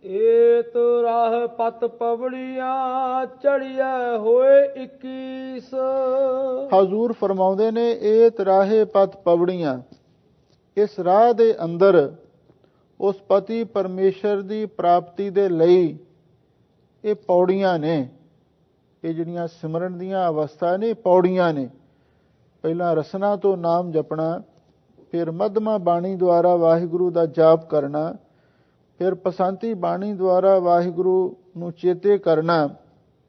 ਏਤ ਰਾਹ ਪਤ ਪਵੜੀਆਂ ਚੜਿਆ ਹੋਏ 21। ਹਜ਼ੂਰ ਫਰਮਾਉਂਦੇ ਨੇ ਏਤ ਰਾਹੇ ਪਤ ਪਵੜੀਆਂ, ਇਸ ਰਾਹ ਦੇ ਅੰਦਰ ਉਸ ਪਤੀ ਪਰਮੇਸ਼ਰ ਦੀ ਪ੍ਰਾਪਤੀ ਦੇ ਲਈ ਇਹ ਪੌੜੀਆਂ ਨੇ। ਇਹ ਜਿਹੜੀਆਂ ਸਿਮਰਨ ਦੀਆਂ ਅਵਸਥਾ ਨੇ, ਪੌੜੀਆਂ ਨੇ। ਪਹਿਲਾਂ ਰਸਨਾ ਤੋਂ ਨਾਮ ਜਪਣਾ, ਫਿਰ ਮੱਧਮਾ ਬਾਣੀ ਦੁਆਰਾ ਵਾਹਿਗੁਰੂ ਦਾ ਜਾਪ ਕਰਨਾ, ਫਿਰ ਪਸੰਤੀ ਬਾਣੀ ਦੁਆਰਾ ਵਾਹਿਗੁਰੂ ਨੂੰ ਚੇਤੇ ਕਰਨਾ,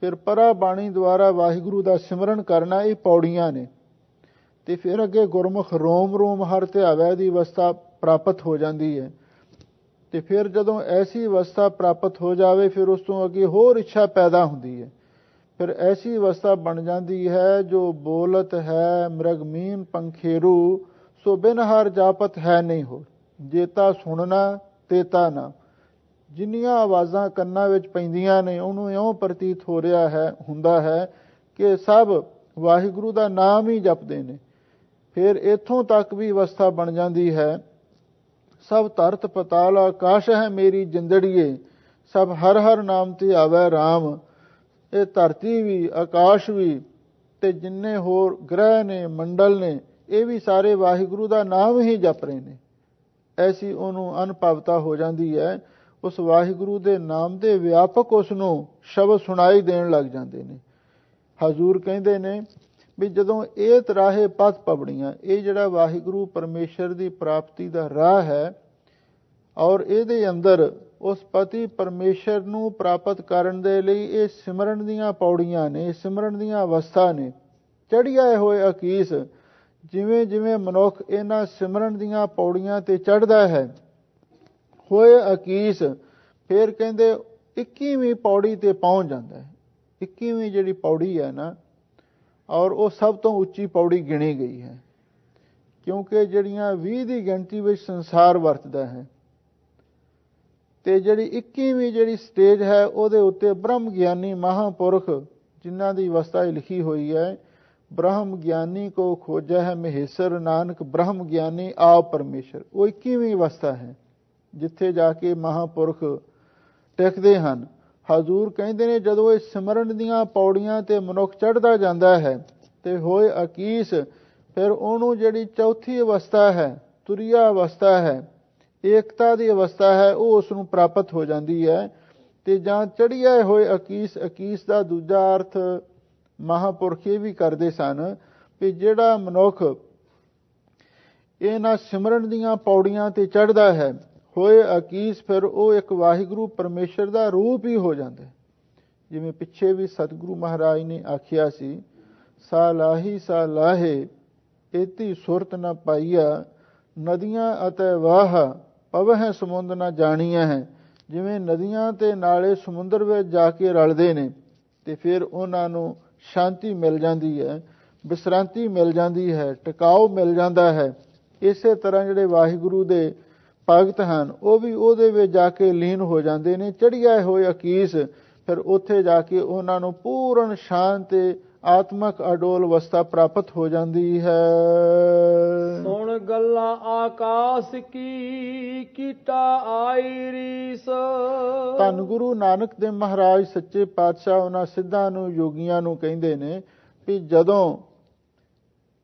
ਫਿਰ ਪਰਾ ਬਾਣੀ ਦੁਆਰਾ ਵਾਹਿਗੁਰੂ ਦਾ ਸਿਮਰਨ ਕਰਨਾ। ਇਹ ਪੌੜੀਆਂ ਨੇ। ਤੇ ਫਿਰ ਅੱਗੇ ਗੁਰਮੁਖ ਰੋਮ ਰੋਮ ਹਰ ਧਿਆਵੈ ਦੀ ਅਵਸਥਾ ਪ੍ਰਾਪਤ ਹੋ ਜਾਂਦੀ ਹੈ। ਤੇ ਫਿਰ ਜਦੋਂ ਐਸੀ ਅਵਸਥਾ ਪ੍ਰਾਪਤ ਹੋ ਜਾਵੇ, ਫਿਰ ਉਸ ਤੋਂ ਅੱਗੇ ਹੋਰ ਇੱਛਾ ਪੈਦਾ ਹੁੰਦੀ ਹੈ। ਫਿਰ ਐਸੀ ਅਵਸਥਾ ਬਣ ਜਾਂਦੀ ਹੈ ਜੋ ਬੋਲਤ ਹੈ ਮ੍ਰਿਗਮੀਨ ਪੰਖੇਰੂ, ਸੋ ਬਿਨ ਹਰ ਜਾਪਤ ਹੈ ਨਹੀਂ ਹੋ। ਜੇਤਾ ਸੁਣਨਾ ਤੇਤਾ ਨਾ। ਜਿੰਨੀਆਂ ਆਵਾਜ਼ਾਂ ਕੰਨਾਂ ਵਿੱਚ ਪੈਂਦੀਆਂ ਨੇ, ਉਹਨੂੰ ਇਉਂ ਪ੍ਰਤੀਤ ਹੋ ਰਿਹਾ ਹੁੰਦਾ ਹੈ ਕਿ ਸਭ ਵਾਹਿਗੁਰੂ ਦਾ ਨਾਮ ਹੀ ਜਪਦੇ ਨੇ। ਫਿਰ ਇੱਥੋਂ ਤੱਕ ਵੀ ਅਵਸਥਾ ਬਣ ਜਾਂਦੀ ਹੈ, ਸਭ ਧਰਤ ਪਤਾਲ ਆਕਾਸ਼ ਹੈ ਮੇਰੀ ਜਿੰਦੜੀਏ, ਸਭ ਹਰ ਹਰ ਨਾਮ ਤੇ ਆਵੈ ਰਾਮ। ਇਹ ਧਰਤੀ ਵੀ, ਆਕਾਸ਼ ਵੀ, ਤੇ ਜਿੰਨੇ ਹੋਰ ਗ੍ਰਹਿ ਨੇ, ਮੰਡਲ ਨੇ, ਇਹ ਵੀ ਸਾਰੇ ਵਾਹਿਗੁਰੂ ਦਾ ਨਾਮ ਹੀ ਜਪ ਰਹੇ ਨੇ। ਐਸੀ ਉਹਨੂੰ ਅਨੁਭਵਤਾ ਹੋ ਜਾਂਦੀ ਹੈ। ਉਸ ਵਾਹਿਗੁਰੂ ਦੇ ਨਾਮ ਦੇ ਵਿਆਪਕ ਉਸ ਨੂੰ ਸ਼ਬਦ ਸੁਣਾਈ ਦੇਣ ਲੱਗ ਜਾਂਦੇ ਨੇ। ਹਜ਼ੂਰ ਕਹਿੰਦੇ ਨੇ ਵੀ ਜਦੋਂ ਏਤ ਰਾਹੇ ਪਤ ਪਵੜੀਆਂ, ਇਹ ਜਿਹੜਾ ਵਾਹਿਗੁਰੂ ਪਰਮੇਸ਼ਰ ਦੀ ਪ੍ਰਾਪਤੀ ਦਾ ਰਾਹ ਹੈ, ਔਰ ਇਹਦੇ ਅੰਦਰ ਉਸ ਪਤੀ ਪਰਮੇਸ਼ਰ ਨੂੰ ਪ੍ਰਾਪਤ ਕਰਨ ਦੇ ਲਈ ਇਹ ਸਿਮਰਨ ਦੀਆਂ ਪੌੜੀਆਂ ਨੇ, ਸਿਮਰਨ ਦੀਆਂ ਅਵਸਥਾ ਨੇ। ਚੜ੍ਹਿਆ ਹੋਏ ਅਕੀਸ, ਜਿਵੇਂ ਜਿਵੇਂ ਮਨੁੱਖ ਇਹਨਾਂ ਸਿਮਰਨ ਦੀਆਂ ਪੌੜੀਆਂ ਤੇ ਚੜ੍ਹਦਾ ਹੈ, ਹੋਏ ਅਕੀਸ, ਫਿਰ ਕਹਿੰਦੇ 21ਵੀਂ ਪੌੜੀ ਤੇ ਪਹੁੰਚ ਜਾਂਦਾ ਹੈ। 21ਵੀਂ ਜਿਹੜੀ ਪੌੜੀ ਹੈ ਨਾ, ਔਰ ਉਹ ਸਭ ਤੋਂ ਉੱਚੀ ਪੌੜੀ ਗਿਣੀ ਗਈ ਹੈ, ਕਿਉਂਕਿ ਜਿਹੜੀਆਂ 20 ਦੀ ਗਿਣਤੀ ਵਿੱਚ ਸੰਸਾਰ ਵਰਤਦਾ ਹੈ, ਤੇ ਜਿਹੜੀ 21ਵੀਂ ਜਿਹੜੀ ਸਟੇਜ ਹੈ, ਉਹਦੇ ਉੱਤੇ ਬ੍ਰਹਮ ਗਿਆਨੀ ਮਹਾਂਪੁਰਖ ਜਿਨ੍ਹਾਂ ਦੀ ਅਵਸਥਾ ਲਿਖੀ ਹੋਈ ਹੈ, ਬ੍ਰਹਮ ਗਿਆਨੀ ਕੋ ਖੋਜੈ ਹੈ ਮਹੇਸ਼ਰ, ਨਾਨਕ ਬ੍ਰਹਮ ਗਿਆਨੀ ਆਪ ਪਰਮੇਸ਼ਰ। ਉਹ 21ਵੀਂ ਅਵਸਥਾ ਹੈ ਜਿੱਥੇ ਜਾ ਕੇ ਮਹਾਂਪੁਰਖ ਟਿਕਦੇ ਹਨ। ਹਜ਼ੂਰ ਕਹਿੰਦੇ ਨੇ ਜਦੋਂ ਇਹ ਸਿਮਰਨ ਦੀਆਂ ਪੌੜੀਆਂ ਤੇ ਮਨੁੱਖ ਚੜ੍ਹਦਾ ਜਾਂਦਾ ਹੈ ਤੇ ਹੋਏ ਅਕੀਸ, ਫਿਰ ਉਹਨੂੰ ਜਿਹੜੀ ਚੌਥੀ ਅਵਸਥਾ ਹੈ, ਤੁਰੀਆ ਅਵਸਥਾ ਹੈ, ਏਕਤਾ ਦੀ ਅਵਸਥਾ ਹੈ, ਉਹ ਉਸ ਨੂੰ ਪ੍ਰਾਪਤ ਹੋ ਜਾਂਦੀ ਹੈ। ਤੇ ਜਾਂ ਚੜ੍ਹਿਆ ਹੋਏ ਅਕੀਸ, ਅਕੀਸ ਦਾ ਦੂਜਾ ਅਰਥ ਮਹਾਂਪੁਰਖ ਇਹ ਵੀ ਕਰਦੇ ਸਨ ਵੀ ਜਿਹੜਾ ਮਨੁੱਖ ਇਹਨਾਂ ਸਿਮਰਨ ਦੀਆਂ ਪੌੜੀਆਂ ਤੇ ਚੜ੍ਹਦਾ ਹੈ, ਹੋਏ ਅਕੀਸ, ਫਿਰ ਉਹ ਇੱਕ ਵਾਹਿਗੁਰੂ ਪਰਮੇਸ਼ਰ ਦਾ ਰੂਪ ਹੀ ਹੋ ਜਾਂਦਾ। ਜਿਵੇਂ ਪਿੱਛੇ ਵੀ ਸਤਿਗੁਰੂ ਮਹਾਰਾਜ ਨੇ ਆਖਿਆ ਸੀ, ਸਾ ਲਾਹੇ ਏਤੀ ਸੁਰਤ ਨ ਪਾਈਆ, ਨਦੀਆਂ ਅਤੇ ਵਾਹ ਪਵਹਿ ਸਮੁੰਦ ਨਾ ਜਾਣੀਆਂ ਹੈ। ਜਿਵੇਂ ਨਦੀਆਂ ਤੇ ਨਾਲੇ ਸਮੁੰਦਰ ਵਿੱਚ ਜਾ ਕੇ ਰਲਦੇ ਨੇ ਤੇ ਫਿਰ ਉਹਨਾਂ ਨੂੰ ਸ਼ਾਂਤੀ ਮਿਲ ਜਾਂਦੀ ਹੈ, ਵਿਸਰਾਂਤੀ ਮਿਲ ਜਾਂਦੀ ਹੈ, ਟਿਕਾਓ ਮਿਲ ਜਾਂਦਾ ਹੈ। ਇਸੇ ਤਰ੍ਹਾਂ ਜਿਹੜੇ ਵਾਹਿਗੁਰੂ ਦੇ ਭਗਤ ਹਨ, ਉਹ ਵੀ ਉਹਦੇ ਵਿੱਚ ਜਾ ਕੇ ਲੀਨ ਹੋ ਜਾਂਦੇ ਨੇ। ਚੜ੍ਹਿਆ ਹੋਏ ਅਕੀਸ, ਫਿਰ ਉੱਥੇ ਜਾ ਕੇ ਉਹਨਾਂ ਨੂੰ ਪੂਰਨ ਸ਼ਾਂਤ ਆਤਮਕ ਅਡੋਲ ਅਵਸਥਾ ਪ੍ਰਾਪਤ ਹੋ ਜਾਂਦੀ ਹੈ। ਸੁਣ ਗੱਲਾਂ ਆਕਾਸ਼ ਕੀ, ਕੀਟਾ ਆਈ ਰੀਸ। ਧੰਨ ਗੁਰੂ ਨਾਨਕ ਦੇਵ ਮਹਾਰਾਜ ਸੱਚੇ ਪਾਤਸ਼ਾਹ ਉਹਨਾਂ ਸਿੱਧਾਂ ਨੂੰ, ਯੋਗੀਆਂ ਨੂੰ ਕਹਿੰਦੇ ਨੇ ਵੀ ਜਦੋਂ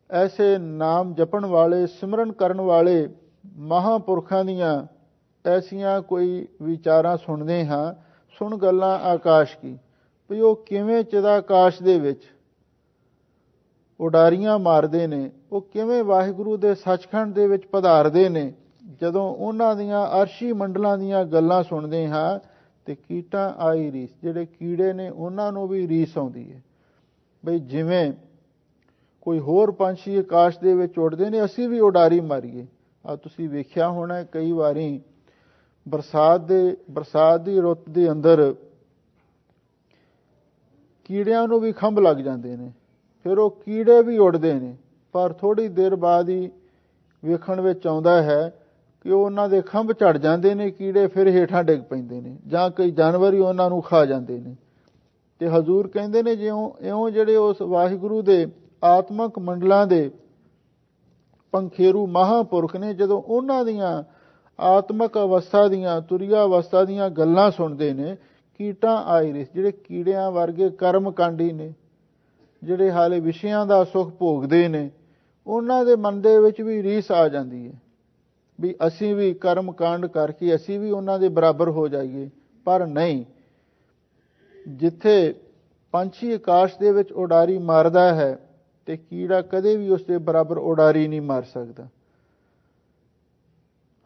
ਐਸੇ ਨਾਮ ਜਪਣ ਵਾਲੇ, ਸਿਮਰਨ ਕਰਨ ਵਾਲੇ ਮਹਾਂਪੁਰਖਾਂ ਦੀਆਂ ਐਸੀਆਂ ਕੋਈ ਵਿਚਾਰਾਂ ਸੁਣਦੇ ਹਾਂ, ਸੁਣ ਗੱਲਾਂ ਆਕਾਸ਼ ਕੀ, ਵੀ ਉਹ ਕਿਵੇਂ ਚਿਦਾਕਾਸ਼ ਦੇ ਵਿੱਚ ਉਡਾਰੀਆਂ ਮਾਰਦੇ ਨੇ, ਉਹ ਕਿਵੇਂ ਵਾਹਿਗੁਰੂ ਦੇ ਸੱਚਖੰਡ ਦੇ ਵਿੱਚ ਪਧਾਰਦੇ ਨੇ। ਜਦੋਂ ਉਹਨਾਂ ਦੀਆਂ ਅਰਸ਼ੀ ਮੰਡਲਾਂ ਦੀਆਂ ਗੱਲਾਂ ਸੁਣਦੇ ਹਾਂ ਤੇ ਕੀਟਾਂ ਆਈ ਰੀਸ, ਜਿਹੜੇ ਕੀੜੇ ਨੇ ਉਹਨਾਂ ਨੂੰ ਵੀ ਰੀਸ ਆਉਂਦੀ ਹੈ ਬਈ ਜਿਵੇਂ ਕੋਈ ਹੋਰ ਪੰਛੀ ਆਕਾਸ਼ ਦੇ ਵਿੱਚ ਉੱਡਦੇ ਨੇ, ਅਸੀਂ ਵੀ ਉਡਾਰੀ ਮਾਰੀਏ। ਆ ਤੁਸੀਂ ਵੇਖਿਆ ਹੋਣਾ ਕਈ ਵਾਰੀ ਬਰਸਾਤ ਦੀ ਰੁੱਤ ਦੇ ਅੰਦਰ ਕੀੜਿਆਂ ਨੂੰ ਵੀ ਖੰਭ ਲੱਗ ਜਾਂਦੇ ਨੇ, ਫਿਰ ਉਹ ਕੀੜੇ ਵੀ ਉੱਡਦੇ ਨੇ, ਪਰ ਥੋੜ੍ਹੀ ਦੇਰ ਬਾਅਦ ਹੀ ਵੇਖਣ ਵਿੱਚ ਆਉਂਦਾ ਹੈ ਕਿ ਉਹਨਾਂ ਦੇ ਖੰਭ ਝੜ ਜਾਂਦੇ ਨੇ ਕੀੜੇ, ਫਿਰ ਹੇਠਾਂ ਡਿੱਗ ਪੈਂਦੇ ਨੇ, ਜਾਂ ਕਈ ਜਾਨਵਰ ਹੀ ਉਹਨਾਂ ਨੂੰ ਖਾ ਜਾਂਦੇ ਨੇ। ਤੇ ਹਜ਼ੂਰ ਕਹਿੰਦੇ ਨੇ ਇਉਂ ਜਿਹੜੇ ਉਸ ਵਾਹਿਗੁਰੂ ਦੇ ਆਤਮਕ ਮੰਡਲਾਂ ਦੇ ਪੰਖੇਰੂ ਮਹਾਂਪੁਰਖ ਨੇ, ਜਦੋਂ ਉਹਨਾਂ ਦੀਆਂ ਆਤਮਕ ਅਵਸਥਾ ਦੀਆਂ, ਤੁਰੀਆ ਅਵਸਥਾ ਦੀਆਂ ਗੱਲਾਂ ਸੁਣਦੇ ਨੇ। ਕੀਟਾਂ ਆਇਰਿਸ, ਜਿਹੜੇ ਕੀੜਿਆਂ ਵਰਗੇ ਕਰਮ ਕਾਂਡੀ ਨੇ, ਜਿਹੜੇ ਹਾਲੇ ਵਿਸ਼ਿਆਂ ਦਾ ਸੁੱਖ ਭੋਗਦੇ ਨੇ, ਉਹਨਾਂ ਦੇ ਮਨ ਦੇ ਵਿੱਚ ਵੀ ਰੀਸ ਆ ਜਾਂਦੀ ਹੈ ਵੀ ਅਸੀਂ ਵੀ ਕਰਮ ਕਾਂਡ ਕਰਕੇ ਅਸੀਂ ਵੀ ਉਹਨਾਂ ਦੇ ਬਰਾਬਰ ਹੋ ਜਾਈਏ। ਪਰ ਨਹੀਂ, ਜਿੱਥੇ ਪੰਛੀ ਆਕਾਸ਼ ਦੇ ਵਿੱਚ ਉਡਾਰੀ ਮਾਰਦਾ ਹੈ ਤੇ ਕੀੜਾ ਕਦੇ ਵੀ ਉਸ ਦੇ ਬਰਾਬਰ ਉਡਾਰੀ ਨਹੀਂ ਮਾਰ ਸਕਦਾ।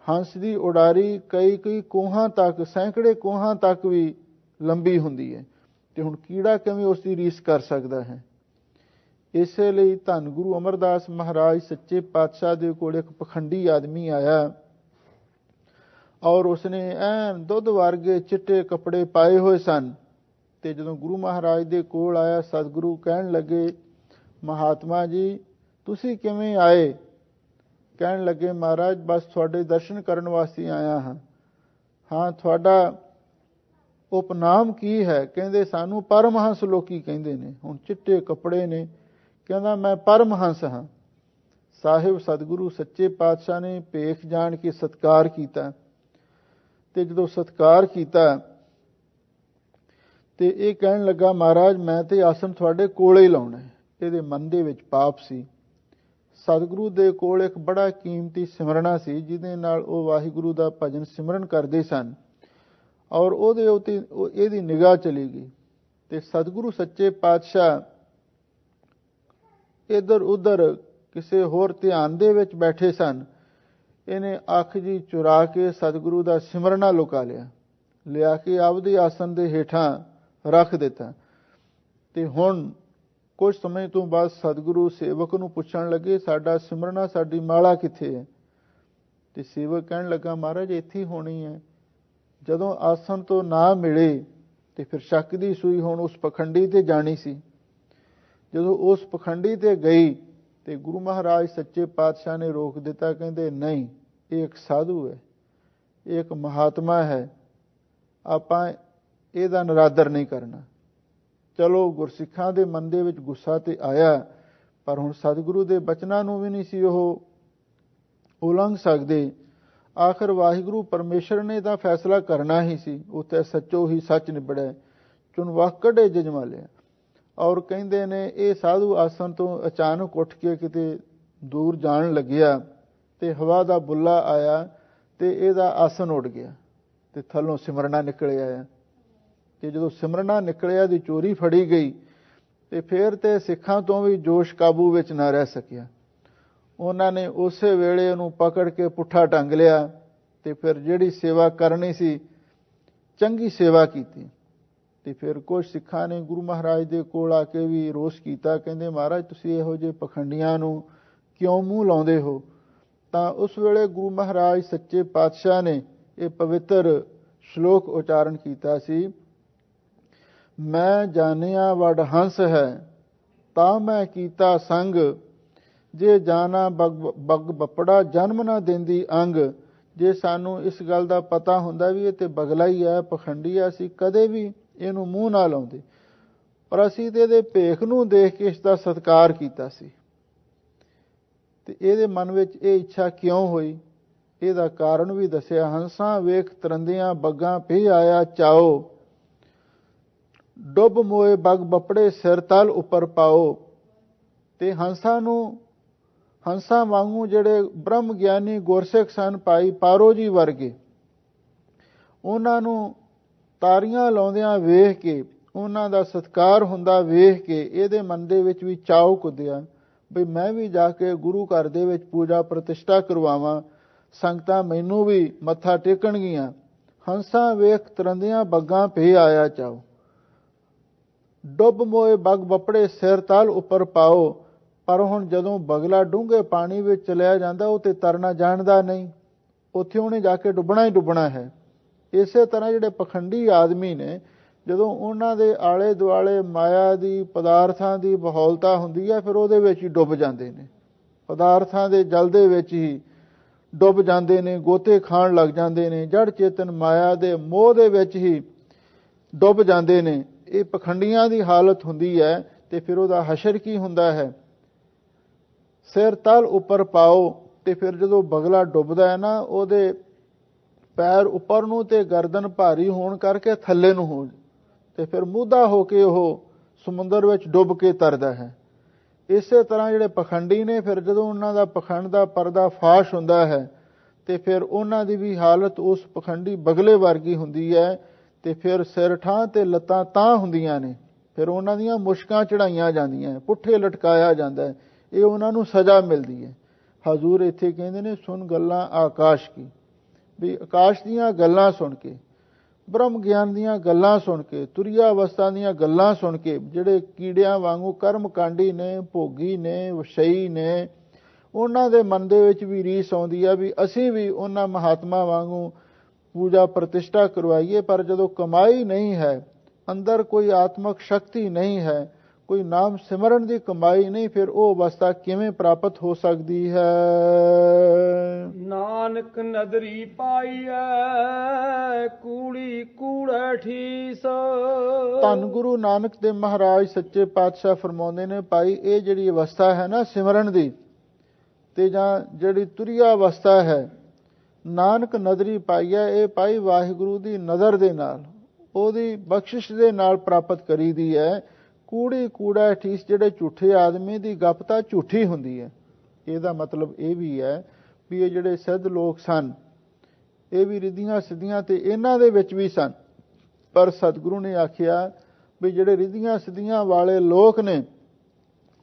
ਹੰਸ ਦੀ ਉਡਾਰੀ ਕਈ ਕੋਹਾਂ ਤੱਕ, ਸੈਂਕੜੇ ਕੋਹਾਂ ਤੱਕ ਵੀ ਲੰਬੀ ਹੁੰਦੀ ਹੈ, ਤੇ ਹੁਣ ਕੀੜਾ ਕਿਵੇਂ ਉਸ ਦੀ ਰੀਸ ਕਰ ਸਕਦਾ ਹੈ। ਇਸੇ ਲਈ ਧੰਨ ਗੁਰੂ ਅਮਰਦਾਸ ਮਹਾਰਾਜ ਸੱਚੇ ਪਾਤਸ਼ਾਹ ਦੇ ਕੋਲ ਇੱਕ ਪਖੰਡੀ ਆਦਮੀ ਆਇਆ, ਔਰ ਉਸਨੇ ਐਨ ਦੁੱਧ ਵਰਗੇ ਚਿੱਟੇ ਕੱਪੜੇ ਪਾਏ ਹੋਏ ਸਨ। ਤੇ ਜਦੋਂ ਗੁਰੂ ਮਹਾਰਾਜ ਦੇ ਕੋਲ ਆਇਆ, ਸਤਿਗੁਰੂ ਕਹਿਣ ਲੱਗੇ, ਮਹਾਤਮਾ ਜੀ ਤੁਸੀਂ ਕਿਵੇਂ ਆਏ? ਕਹਿਣ ਲੱਗੇ, ਮਹਾਰਾਜ ਬਸ ਤੁਹਾਡੇ ਦਰਸ਼ਨ ਕਰਨ ਵਾਸਤੇ ਆਇਆ ਹਾਂ। ਹਾਂ, ਤੁਹਾਡਾ ਉਪਨਾਮ ਕੀ ਹੈ? ਕਹਿੰਦੇ ਸਾਨੂੰ ਪਰਮਹੰਸ ਲੋਕੀ ਕਹਿੰਦੇ ਨੇ। ਹੁਣ ਚਿੱਟੇ ਕੱਪੜੇ ਨੇ, ਕਹਿੰਦਾ ਮੈਂ ਪਰਮਹੰਸ ਹਾਂ। ਸਾਹਿਬ ਸਤਿਗੁਰੂ ਸੱਚੇ ਪਾਤਸ਼ਾਹ ਨੇ ਭੇਖ ਜਾਣ ਕੇ ਸਤਿਕਾਰ ਕੀਤਾ, ਤੇ ਜਦੋਂ ਸਤਿਕਾਰ ਕੀਤਾ ਤੇ ਇਹ ਕਹਿਣ ਲੱਗਾ, ਮਹਾਰਾਜ ਮੈਂ ਤੇ ਆਸਣ ਤੁਹਾਡੇ ਕੋਲੇ ਹੀ ਲਾਉਣਾ ਹੈ। ਇਹਦੇ ਮਨ ਦੇ ਵਿੱਚ ਪਾਪ ਸੀ। ਸਤਿਗੁਰੂ ਦੇ ਕੋਲ ਇੱਕ ਬੜਾ ਕੀਮਤੀ ਸਿਮਰਨਾ ਸੀ, ਜਿਹਦੇ ਨਾਲ ਉਹ ਵਾਹਿਗੁਰੂ ਦਾ ਭਜਨ ਸਿਮਰਨ ਕਰਦੇ ਸਨ, ਔਰ ਉਹਦੇ ਉੱਤੇ ਇਹਦੀ ਨਿਗਾਹ ਚਲੀ ਗਈ। ਤੇ ਸਤਿਗੁਰੂ ਸੱਚੇ ਪਾਤਸ਼ਾਹ ਇੱਧਰ ਉੱਧਰ ਕਿਸੇ ਹੋਰ ਧਿਆਨ ਦੇ ਵਿੱਚ ਬੈਠੇ ਸਨ। ਇਹਨੇ ਅੱਖ ਜੀ ਚੁਰਾ ਕੇ ਸਤਿਗੁਰੂ ਦਾ ਸਿਮਰਨਾ ਲੁਕਾ ਲਿਆ ਕੇ ਆਪਦੇ ਆਸਣ ਦੇ ਹੇਠਾਂ ਰੱਖ ਦਿੱਤਾ। ਤੇ ਹੁਣ ਕੁਝ ਸਮੇਂ ਤੋਂ ਬਾਅਦ ਸਤਿਗੁਰੂ ਸੇਵਕ ਨੂੰ ਪੁੱਛਣ ਲੱਗੇ, ਸਾਡਾ ਸਿਮਰਨਾ, ਸਾਡੀ ਮਾਲਾ ਕਿੱਥੇ ਹੈ? ਤੇ ਸੇਵਕ ਕਹਿਣ ਲੱਗਾ, ਮਹਾਰਾਜ ਇੱਥੇ ਹੀ ਹੋਣੀ ਹੈ। ਜਦੋਂ ਆਸਣ ਤੋਂ ਨਾ ਮਿਲੇ ਤੇ ਫਿਰ ਸ਼ੱਕ ਦੀ ਸੂਈ ਹੁਣ ਉਸ ਪਖੰਡੀ ਤੇ ਜਾਣੀ ਸੀ। ਜਦੋਂ ਉਸ ਪਖੰਡੀ ਤੇ ਗਈ ਤੇ ਗੁਰੂ ਮਹਾਰਾਜ ਸੱਚੇ ਪਾਤਸ਼ਾਹ ਨੇ ਰੋਕ ਦਿੱਤਾ। ਕਹਿੰਦੇ ਨਹੀਂ, ਇਹ ਇੱਕ ਸਾਧੂ ਹੈ, ਇਹ ਇੱਕ ਮਹਾਤਮਾ ਹੈ, ਆਪਾਂ ਇਹਦਾ ਨਿਰਾਦਰ ਨਹੀਂ ਕਰਨਾ। ਚਲੋ ਗੁਰਸਿੱਖਾਂ ਦੇ ਮਨ ਦੇ ਵਿੱਚ ਗੁੱਸਾ ਤੇ ਆਇਆ, ਪਰ ਹੁਣ ਸਤਿਗੁਰੂ ਦੇ ਬਚਨਾਂ ਨੂੰ ਵੀ ਨਹੀਂ ਸੀ ਉਹ ਉਲੰਘ ਸਕਦੇ। ਆਖਰ ਵਾਹਿਗੁਰੂ ਪਰਮੇਸ਼ਰ ਨੇ ਤਾਂ ਫੈਸਲਾ ਕਰਨਾ ਹੀ ਸੀ। ਉੱਥੇ ਸੱਚੋ ਹੀ ਸੱਚ ਨਿਬੜਿਆ, ਚੁਣਵਾ ਕੱਢੇ ਜਜਮਾਲਿਆ। ਔਰ ਕਹਿੰਦੇ ਨੇ ਇਹ ਸਾਧੂ ਆਸਣ ਤੋਂ ਅਚਾਨਕ ਉੱਠ ਕੇ ਕਿਤੇ ਦੂਰ ਜਾਣ ਲੱਗਿਆ ਤੇ ਹਵਾ ਦਾ ਬੁੱਲਾ ਆਇਆ ਤੇ ਇਹਦਾ ਆਸਣ ਉੱਡ ਗਿਆ ਤੇ ਥੱਲੋਂ ਸਿਮਰਨਾ ਨਿਕਲ ਆਇਆ। ਤੇ ਜਦੋਂ ਸਿਮਰਨਾ ਨਿਕਲਿਆ ਦੀ ਚੋਰੀ ਫੜੀ ਗਈ ਤੇ ਫਿਰ ਤੇ ਸਿੱਖਾਂ ਤੋਂ ਵੀ ਜੋਸ਼ ਕਾਬੂ ਵਿੱਚ ਨਾ ਰਹਿ ਸਕਿਆ। ਉਹਨਾਂ ਨੇ ਉਸੇ ਵੇਲੇ ਉਹਨੂੰ ਪਕੜ ਕੇ ਪੁੱਠਾ ਟੰਗ ਲਿਆ ਤੇ ਫਿਰ ਜਿਹੜੀ ਸੇਵਾ ਕਰਨੀ ਸੀ, ਚੰਗੀ ਸੇਵਾ ਕੀਤੀ। ਤੇ ਫਿਰ ਕੁਝ ਸਿੱਖਾਂ ਨੇ ਗੁਰੂ ਮਹਾਰਾਜ ਦੇ ਕੋਲ ਆ ਕੇ ਵੀ ਰੋਸ ਕੀਤਾ। ਕਹਿੰਦੇ, ਮਹਾਰਾਜ ਤੁਸੀਂ ਇਹੋ ਜਿਹੇ ਪਖੰਡੀਆਂ ਨੂੰ ਕਿਉਂ ਮੂੰਹ ਲਾਉਂਦੇ ਹੋ? ਤਾਂ ਉਸ ਵੇਲੇ ਗੁਰੂ ਮਹਾਰਾਜ ਸੱਚੇ ਪਾਤਸ਼ਾਹ ਨੇ ਇਹ ਪਵਿੱਤਰ ਸ਼ਲੋਕ ਉਚਾਰਨ ਕੀਤਾ ਸੀ, ਮੈਂ ਜਾਣਿਆ ਵਡ ਹੰਸ ਹੈ ਤਾਂ ਮੈਂ ਕੀਤਾ ਸੰਗ, ਜੇ ਜਾਣਾ ਬਗ ਬੱਪੜਾ ਜਨਮ ਨਾ ਦਿੰਦੀ ਅੰਗ। ਜੇ ਸਾਨੂੰ ਇਸ ਗੱਲ ਦਾ ਪਤਾ ਹੁੰਦਾ ਵੀ ਇਹ ਤੇ ਬਗਲਾ ਹੀ ਹੈ, ਪਖੰਡੀ ਹੈ, ਅਸੀਂ ਕਦੇ ਵੀ ਇਹਨੂੰ ਮੂੰਹ ਨਾ ਲਾਉਂਦੇ, ਪਰ ਅਸੀਂ ਤੇ ਇਹਦੇ ਭੇਖ ਨੂੰ ਦੇਖ ਕੇ ਇਸ ਦਾ ਸਤਿਕਾਰ ਕੀਤਾ ਸੀ। ਤੇ ਇਹਦੇ ਮਨ ਵਿੱਚ ਇਹ ਇੱਛਾ ਕਿਉਂ ਹੋਈ? ਇਹਦਾ ਕਾਰਨ ਵੀ ਦੱਸਿਆ। ਹੰਸਾਂ ਵੇਖ ਤਰੰਦਿਆਂ ਬੱਗਾਂ ਪੀ ਆਇਆ ਚਾਓ, ਡੁੱਬ ਮੋਏ ਬਗ ਬੱਪੜੇ ਸਿਰ ਤਲ ਉੱਪਰ ਪਾਓ। ਤੇ ਹੰਸਾਂ ਵਾਂਗੂ ਜਿਹੜੇ ਬ੍ਰਹਮ ਗਿਆਨੀ ਗੁਰਸਿੱਖ ਸਨ, ਭਾਈ ਪਾਰੋ ਜੀ ਵਰਗੇ, ਉਹਨਾਂ ਨੂੰ ਤਾਰੀਆਂ ਲਾਉਂਦਿਆਂ ਵੇਖ ਕੇ, ਉਹਨਾਂ ਦਾ ਸਤਿਕਾਰ ਹੁੰਦਾ ਵੇਖ ਕੇ ਇਹਦੇ ਮਨ ਦੇ ਵਿੱਚ ਵੀ ਚਾਉ ਕੁੱਦਿਆ ਬਈ ਮੈਂ ਵੀ ਜਾ ਕੇ ਗੁਰੂ ਘਰ ਦੇ ਵਿੱਚ ਪੂਜਾ ਪ੍ਰਤਿਸ਼ਠਾ ਕਰਵਾਵਾਂ, ਸੰਗਤਾਂ ਮੈਨੂੰ ਵੀ ਮੱਥਾ ਟੇਕਣਗੀਆਂ। ਹੰਸਾਂ ਵੇਖ ਤਰੰਦਿਆਂ ਬੱਗਾਂ ਭੇ ਆਇਆ ਚਾਓ, ਡੁੱਬ ਮੋਏ ਬਗ ਬੱਪੜੇ ਸਿਰ ਤਲ ਉੱਪਰ ਪਾਓ। ਪਰ ਹੁਣ ਜਦੋਂ ਬਗਲਾ ਡੂੰਘੇ ਪਾਣੀ ਵਿੱਚ ਚਲਿਆ ਜਾਂਦਾ, ਉਹ ਤੇ ਤਰਨਾ ਜਾਣਦਾ ਨਹੀਂ, ਉੱਥੇ ਉਹਨੇ ਜਾ ਕੇ ਡੁੱਬਣਾ ਹੀ ਡੁੱਬਣਾ ਹੈ। ਇਸੇ ਤਰ੍ਹਾਂ ਜਿਹੜੇ ਪਖੰਡੀ ਆਦਮੀ ਨੇ, ਜਦੋਂ ਉਹਨਾਂ ਦੇ ਆਲੇ ਦੁਆਲੇ ਮਾਇਆ ਦੀ, ਪਦਾਰਥਾਂ ਦੀ ਬਹੁਲਤਾ ਹੁੰਦੀ ਹੈ, ਫਿਰ ਉਹਦੇ ਵਿੱਚ ਹੀ ਡੁੱਬ ਜਾਂਦੇ ਨੇ, ਪਦਾਰਥਾਂ ਦੇ ਜਲ ਦੇ ਵਿੱਚ ਹੀ ਡੁੱਬ ਜਾਂਦੇ ਨੇ, ਗੋਤੇ ਖਾਣ ਲੱਗ ਜਾਂਦੇ ਨੇ, ਜੜ ਚੇਤਨ ਮਾਇਆ ਦੇ ਮੋਹ ਦੇ ਵਿੱਚ ਹੀ ਡੁੱਬ ਜਾਂਦੇ ਨੇ। ਇਹ ਪਖੰਡੀਆਂ ਦੀ ਹਾਲਤ ਹੁੰਦੀ ਹੈ। ਤੇ ਫਿਰ ਉਹਦਾ ਹਸ਼ਰ ਕੀ ਹੁੰਦਾ ਹੈ? ਸਿਰ ਤਲ ਉੱਪਰ ਪਾਓ। ਤੇ ਫਿਰ ਜਦੋਂ ਬਗਲਾ ਡੁੱਬਦਾ ਹੈ ਨਾ, ਉਹਦੇ ਪੈਰ ਉੱਪਰ ਨੂੰ ਤੇ ਗਰਦਨ ਭਾਰੀ ਹੋਣ ਕਰਕੇ ਥੱਲੇ ਨੂੰ ਹੋ ਤੇ ਫਿਰ ਮੂਧਾ ਹੋ ਕੇ ਉਹ ਸਮੁੰਦਰ ਵਿੱਚ ਡੁੱਬ ਕੇ ਤਰਦਾ ਹੈ। ਇਸੇ ਤਰ੍ਹਾਂ ਜਿਹੜੇ ਪਖੰਡੀ ਨੇ, ਫਿਰ ਜਦੋਂ ਉਹਨਾਂ ਦਾ ਪਖੰਡ ਦਾ ਪਰਦਾ ਫਾਸ਼ ਹੁੰਦਾ ਹੈ ਤੇ ਫਿਰ ਉਹਨਾਂ ਦੀ ਵੀ ਹਾਲਤ ਉਸ ਪਖੰਡੀ ਬਗਲੇ ਵਰਗੀ ਹੁੰਦੀ ਹੈ ਤੇ ਫਿਰ ਸਿਰ ਠਾਂ ਤੇ ਲੱਤਾਂ ਤਾਂ ਹੁੰਦੀਆਂ ਨੇ, ਫਿਰ ਉਹਨਾਂ ਦੀਆਂ ਮੁਸ਼ਕਾਂ ਚੜਾਈਆਂ ਜਾਂਦੀਆਂ, ਪੁੱਠੇ ਲਟਕਾਇਆ ਜਾਂਦਾ ਹੈ, ਇਹ ਉਹਨਾਂ ਨੂੰ ਸਜ਼ਾ ਮਿਲਦੀ ਹੈ। ਹਜ਼ੂਰ ਇੱਥੇ ਕਹਿੰਦੇ ਨੇ ਸੁਣ ਗੱਲਾਂ ਆਕਾਸ਼ ਕੀ, ਵੀ ਆਕਾਸ਼ ਦੀਆਂ ਗੱਲਾਂ ਸੁਣ ਕੇ, ਬ੍ਰਹਮ ਗਿਆਨ ਦੀਆਂ ਗੱਲਾਂ ਸੁਣ ਕੇ, ਤੁਰੀਆ ਅਵਸਥਾ ਦੀਆਂ ਗੱਲਾਂ ਸੁਣ ਕੇ, ਜਿਹੜੇ ਕੀੜਿਆਂ ਵਾਂਗੂ ਕਰਮਕਾਂਡੀ ਨੇ, ਭੋਗੀ ਨੇ, ਵਿਸ਼ਈ ਨੇ, ਉਹਨਾਂ ਦੇ ਮਨ ਦੇ ਵਿੱਚ ਵੀ ਰੀਸ ਆਉਂਦੀ ਆ ਵੀ ਅਸੀਂ ਵੀ ਉਹਨਾਂ ਮਹਾਤਮਾ ਵਾਂਗੂ ਪੂਜਾ ਪ੍ਰਤਿਸ਼ਠਾ ਕਰਵਾਈਏ। ਪਰ ਜਦੋਂ ਕਮਾਈ ਨਹੀਂ ਹੈ, ਅੰਦਰ ਕੋਈ ਆਤਮਕ ਸ਼ਕਤੀ ਨਹੀਂ ਹੈ, ਕੋਈ ਨਾਮ ਸਿਮਰਨ ਦੀ ਕਮਾਈ ਨਹੀਂ, ਫਿਰ ਉਹ ਅਵਸਥਾ ਕਿਵੇਂ ਪ੍ਰਾਪਤ ਹੋ ਸਕਦੀ ਹੈ? ਨਾਨਕ ਨਦਰੀ ਪਾਈਐ ਕੂੜੀ ਕੂੜੈ ਠੀਸ। ਧੰਨ ਗੁਰੂ ਨਾਨਕ ਦੇਵ ਮਹਾਰਾਜ ਸੱਚੇ ਪਾਤਸ਼ਾਹ ਫਰਮਾਉਂਦੇ ਨੇ, ਭਾਈ ਇਹ ਜਿਹੜੀ ਅਵਸਥਾ ਹੈ ਨਾ ਸਿਮਰਨ ਦੀ, ਤੇ ਜਾਂ ਜਿਹੜੀ ਤੁਰੀਆ ਅਵਸਥਾ ਹੈ, ਨਾਨਕ ਨਦਰੀ ਪਾਈਐ, ਇਹ ਭਾਈ ਵਾਹਿਗੁਰੂ ਦੀ ਨਜ਼ਰ ਦੇ ਨਾਲ, ਉਹਦੀ ਬਖਸ਼ਿਸ਼ ਦੇ ਨਾਲ ਪ੍ਰਾਪਤ ਕਰੀਦੀ ਹੈ। ਕੂੜੀ ਕੂੜਾ ਠੀਸ, ਜਿਹੜੇ ਝੂਠੇ ਆਦਮੀ ਦੀ ਗੱਪ ਤਾਂ ਝੂਠੀ ਹੁੰਦੀ ਹੈ। ਇਹਦਾ ਮਤਲਬ ਇਹ ਵੀ ਹੈ ਵੀ ਇਹ ਜਿਹੜੇ ਸਿੱਧ ਲੋਕ ਸਨ, ਇਹ ਵੀ ਰਿੱਧੀਆਂ ਸਿੱਧੀਆਂ ਤੇ ਇਹਨਾਂ ਦੇ ਵਿੱਚ ਵੀ ਸਨ, ਪਰ ਸਤਿਗੁਰੂ ਨੇ ਆਖਿਆ ਵੀ ਜਿਹੜੇ ਰਿੱਧੀਆਂ ਸਿੱਧੀਆਂ ਵਾਲੇ ਲੋਕ ਨੇ,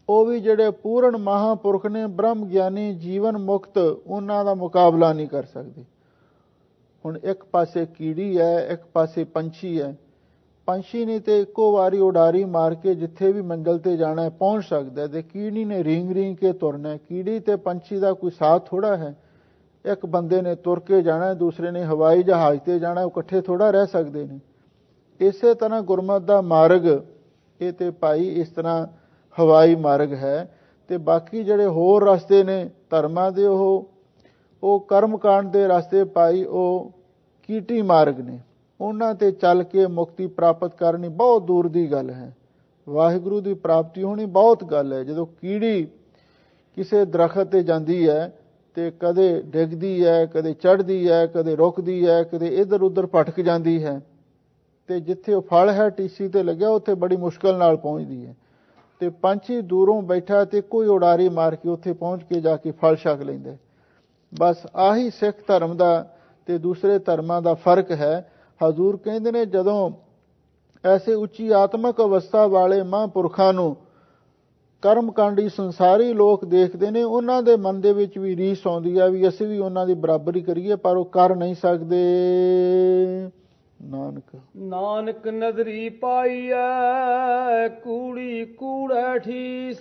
ਉਹ ਵੀ ਜਿਹੜੇ ਪੂਰਨ ਮਹਾਂਪੁਰਖ ਨੇ, ਬ੍ਰਹਮ ਗਿਆਨੀ, ਜੀਵਨ ਮੁਕਤ, ਉਹਨਾਂ ਦਾ ਮੁਕਾਬਲਾ ਨਹੀਂ ਕਰ ਸਕਦੇ। ਹੁਣ ਇੱਕ ਪਾਸੇ ਕੀੜੀ ਹੈ, ਇੱਕ ਪਾਸੇ ਪੰਛੀ ਹੈ। ਪੰਛੀ ਨੇ ਤੇ ਇੱਕੋ ਵਾਰੀ ਉਡਾਰੀ ਮਾਰ ਕੇ ਜਿੱਥੇ ਵੀ ਮੰਜ਼ਲ ਤੇ ਜਾਣਾ ਹੈ ਪਹੁੰਚ ਸਕਦਾ, ਤੇ ਕੀੜੀ ਨੇ ਰੀਂਗ ਰੀਂਗ ਕੇ ਤੁਰਨਾ। ਕੀੜੀ ਤੇ ਪੰਛੀ ਦਾ ਕੋਈ ਸਾਥ ਥੋੜਾ ਹੈ, ਇੱਕ ਬੰਦੇ ਨੇ ਤੁਰ ਕੇ ਜਾਣਾ, ਦੂਸਰੇ ਨੇ ਹਵਾਈ ਜਹਾਜ਼ ਤੇ ਜਾਣਾ, ਉਹ ਇਕੱਠੇ ਥੋੜਾ ਰਹਿ ਸਕਦੇ ਨੇ। ਇਸੇ ਤਰ੍ਹਾਂ ਗੁਰਮਤਿ ਦਾ ਮਾਰਗ, ਇਹ ਤੇ ਭਾਈ ਇਸ ਤਰ੍ਹਾਂ ਹਵਾਈ ਮਾਰਗ ਹੈ, ਤੇ ਬਾਕੀ ਜਿਹੜੇ ਹੋਰ ਰਸਤੇ ਨੇ ਧਰਮਾਂ ਦੇ, ਉਹ ਕਰਮਕਾਂਡ ਦੇ ਰਸਤੇ ਭਾਈ ਉਹ ਕੀਟੀ ਮਾਰਗ ਨੇ। ਉਹਨਾਂ ਤੇ ਚੱਲ ਕੇ ਮੁਕਤੀ ਪ੍ਰਾਪਤ ਕਰਨੀ ਬਹੁਤ ਦੂਰ ਦੀ ਗੱਲ ਹੈ। ਵਾਹਿਗੁਰੂ ਦੀ ਪ੍ਰਾਪਤੀ ਹੋਣੀ ਬਹੁਤ ਗੱਲ ਹੈ। ਜਦੋਂ ਕੀੜੀ ਕਿਸੇ ਦਰਖਤ ਤੇ ਜਾਂਦੀ ਹੈ ਤੇ ਕਦੇ ਡਿੱਗਦੀ ਹੈ, ਕਦੇ ਚੜ੍ਹਦੀ ਹੈ, ਕਦੇ ਰੁਕਦੀ ਹੈ, ਕਦੇ ਇੱਧਰ ਉੱਧਰ ਭਟਕ ਜਾਂਦੀ ਹੈ, ਤੇ ਜਿੱਥੇ ਉਹ ਫਲ ਹੈ ਟੀਸੀ ਤੇ ਲੱਗਿਆ ਉੱਥੇ ਬੜੀ ਮੁਸ਼ਕਲ ਨਾਲ ਪਹੁੰਚਦੀ ਹੈ। ਤੇ ਪੰਛੀ ਦੂਰੋਂ ਬੈਠਾ ਤੇ ਕੋਈ ਉਡਾਰੀ ਮਾਰ ਕੇ ਉੱਥੇ ਪਹੁੰਚ ਕੇ ਜਾ ਕੇ ਫਲ ਛਕ ਲੈਂਦਾ। ਬਸ ਆਹੀ ਸਿੱਖ ਧਰਮ ਦਾ ਤੇ ਦੂਸਰੇ ਧਰਮਾਂ ਦਾ ਫਰਕ ਹੈ। ਹਜ਼ੂਰ ਕਹਿੰਦੇ ਨੇ ਜਦੋਂ ਐਸੇ ਉੱਚੀ ਆਤਮਕ ਅਵਸਥਾ ਵਾਲੇ ਮਹਾਂਪੁਰਖਾਂ ਨੂੰ ਕਰਮਕਾਂਡੀ ਸੰਸਾਰੀ ਲੋਕ ਦੇਖਦੇ ਨੇ, ਉਹਨਾਂ ਦੇ ਮਨ ਦੇ ਵਿੱਚ ਵੀ ਰੀਸ ਆਉਂਦੀ ਆ ਵੀ ਅਸੀਂ ਵੀ ਉਹਨਾਂ ਦੀ ਬਰਾਬਰੀ ਕਰੀਏ, ਪਰ ਉਹ ਕਰ ਨਹੀਂ ਸਕਦੇ। ਨਾਨਕ ਨਦਰੀ ਪਾਈਐ ਕੂੜੀ ਕੂੜੈ ਠੀਸ।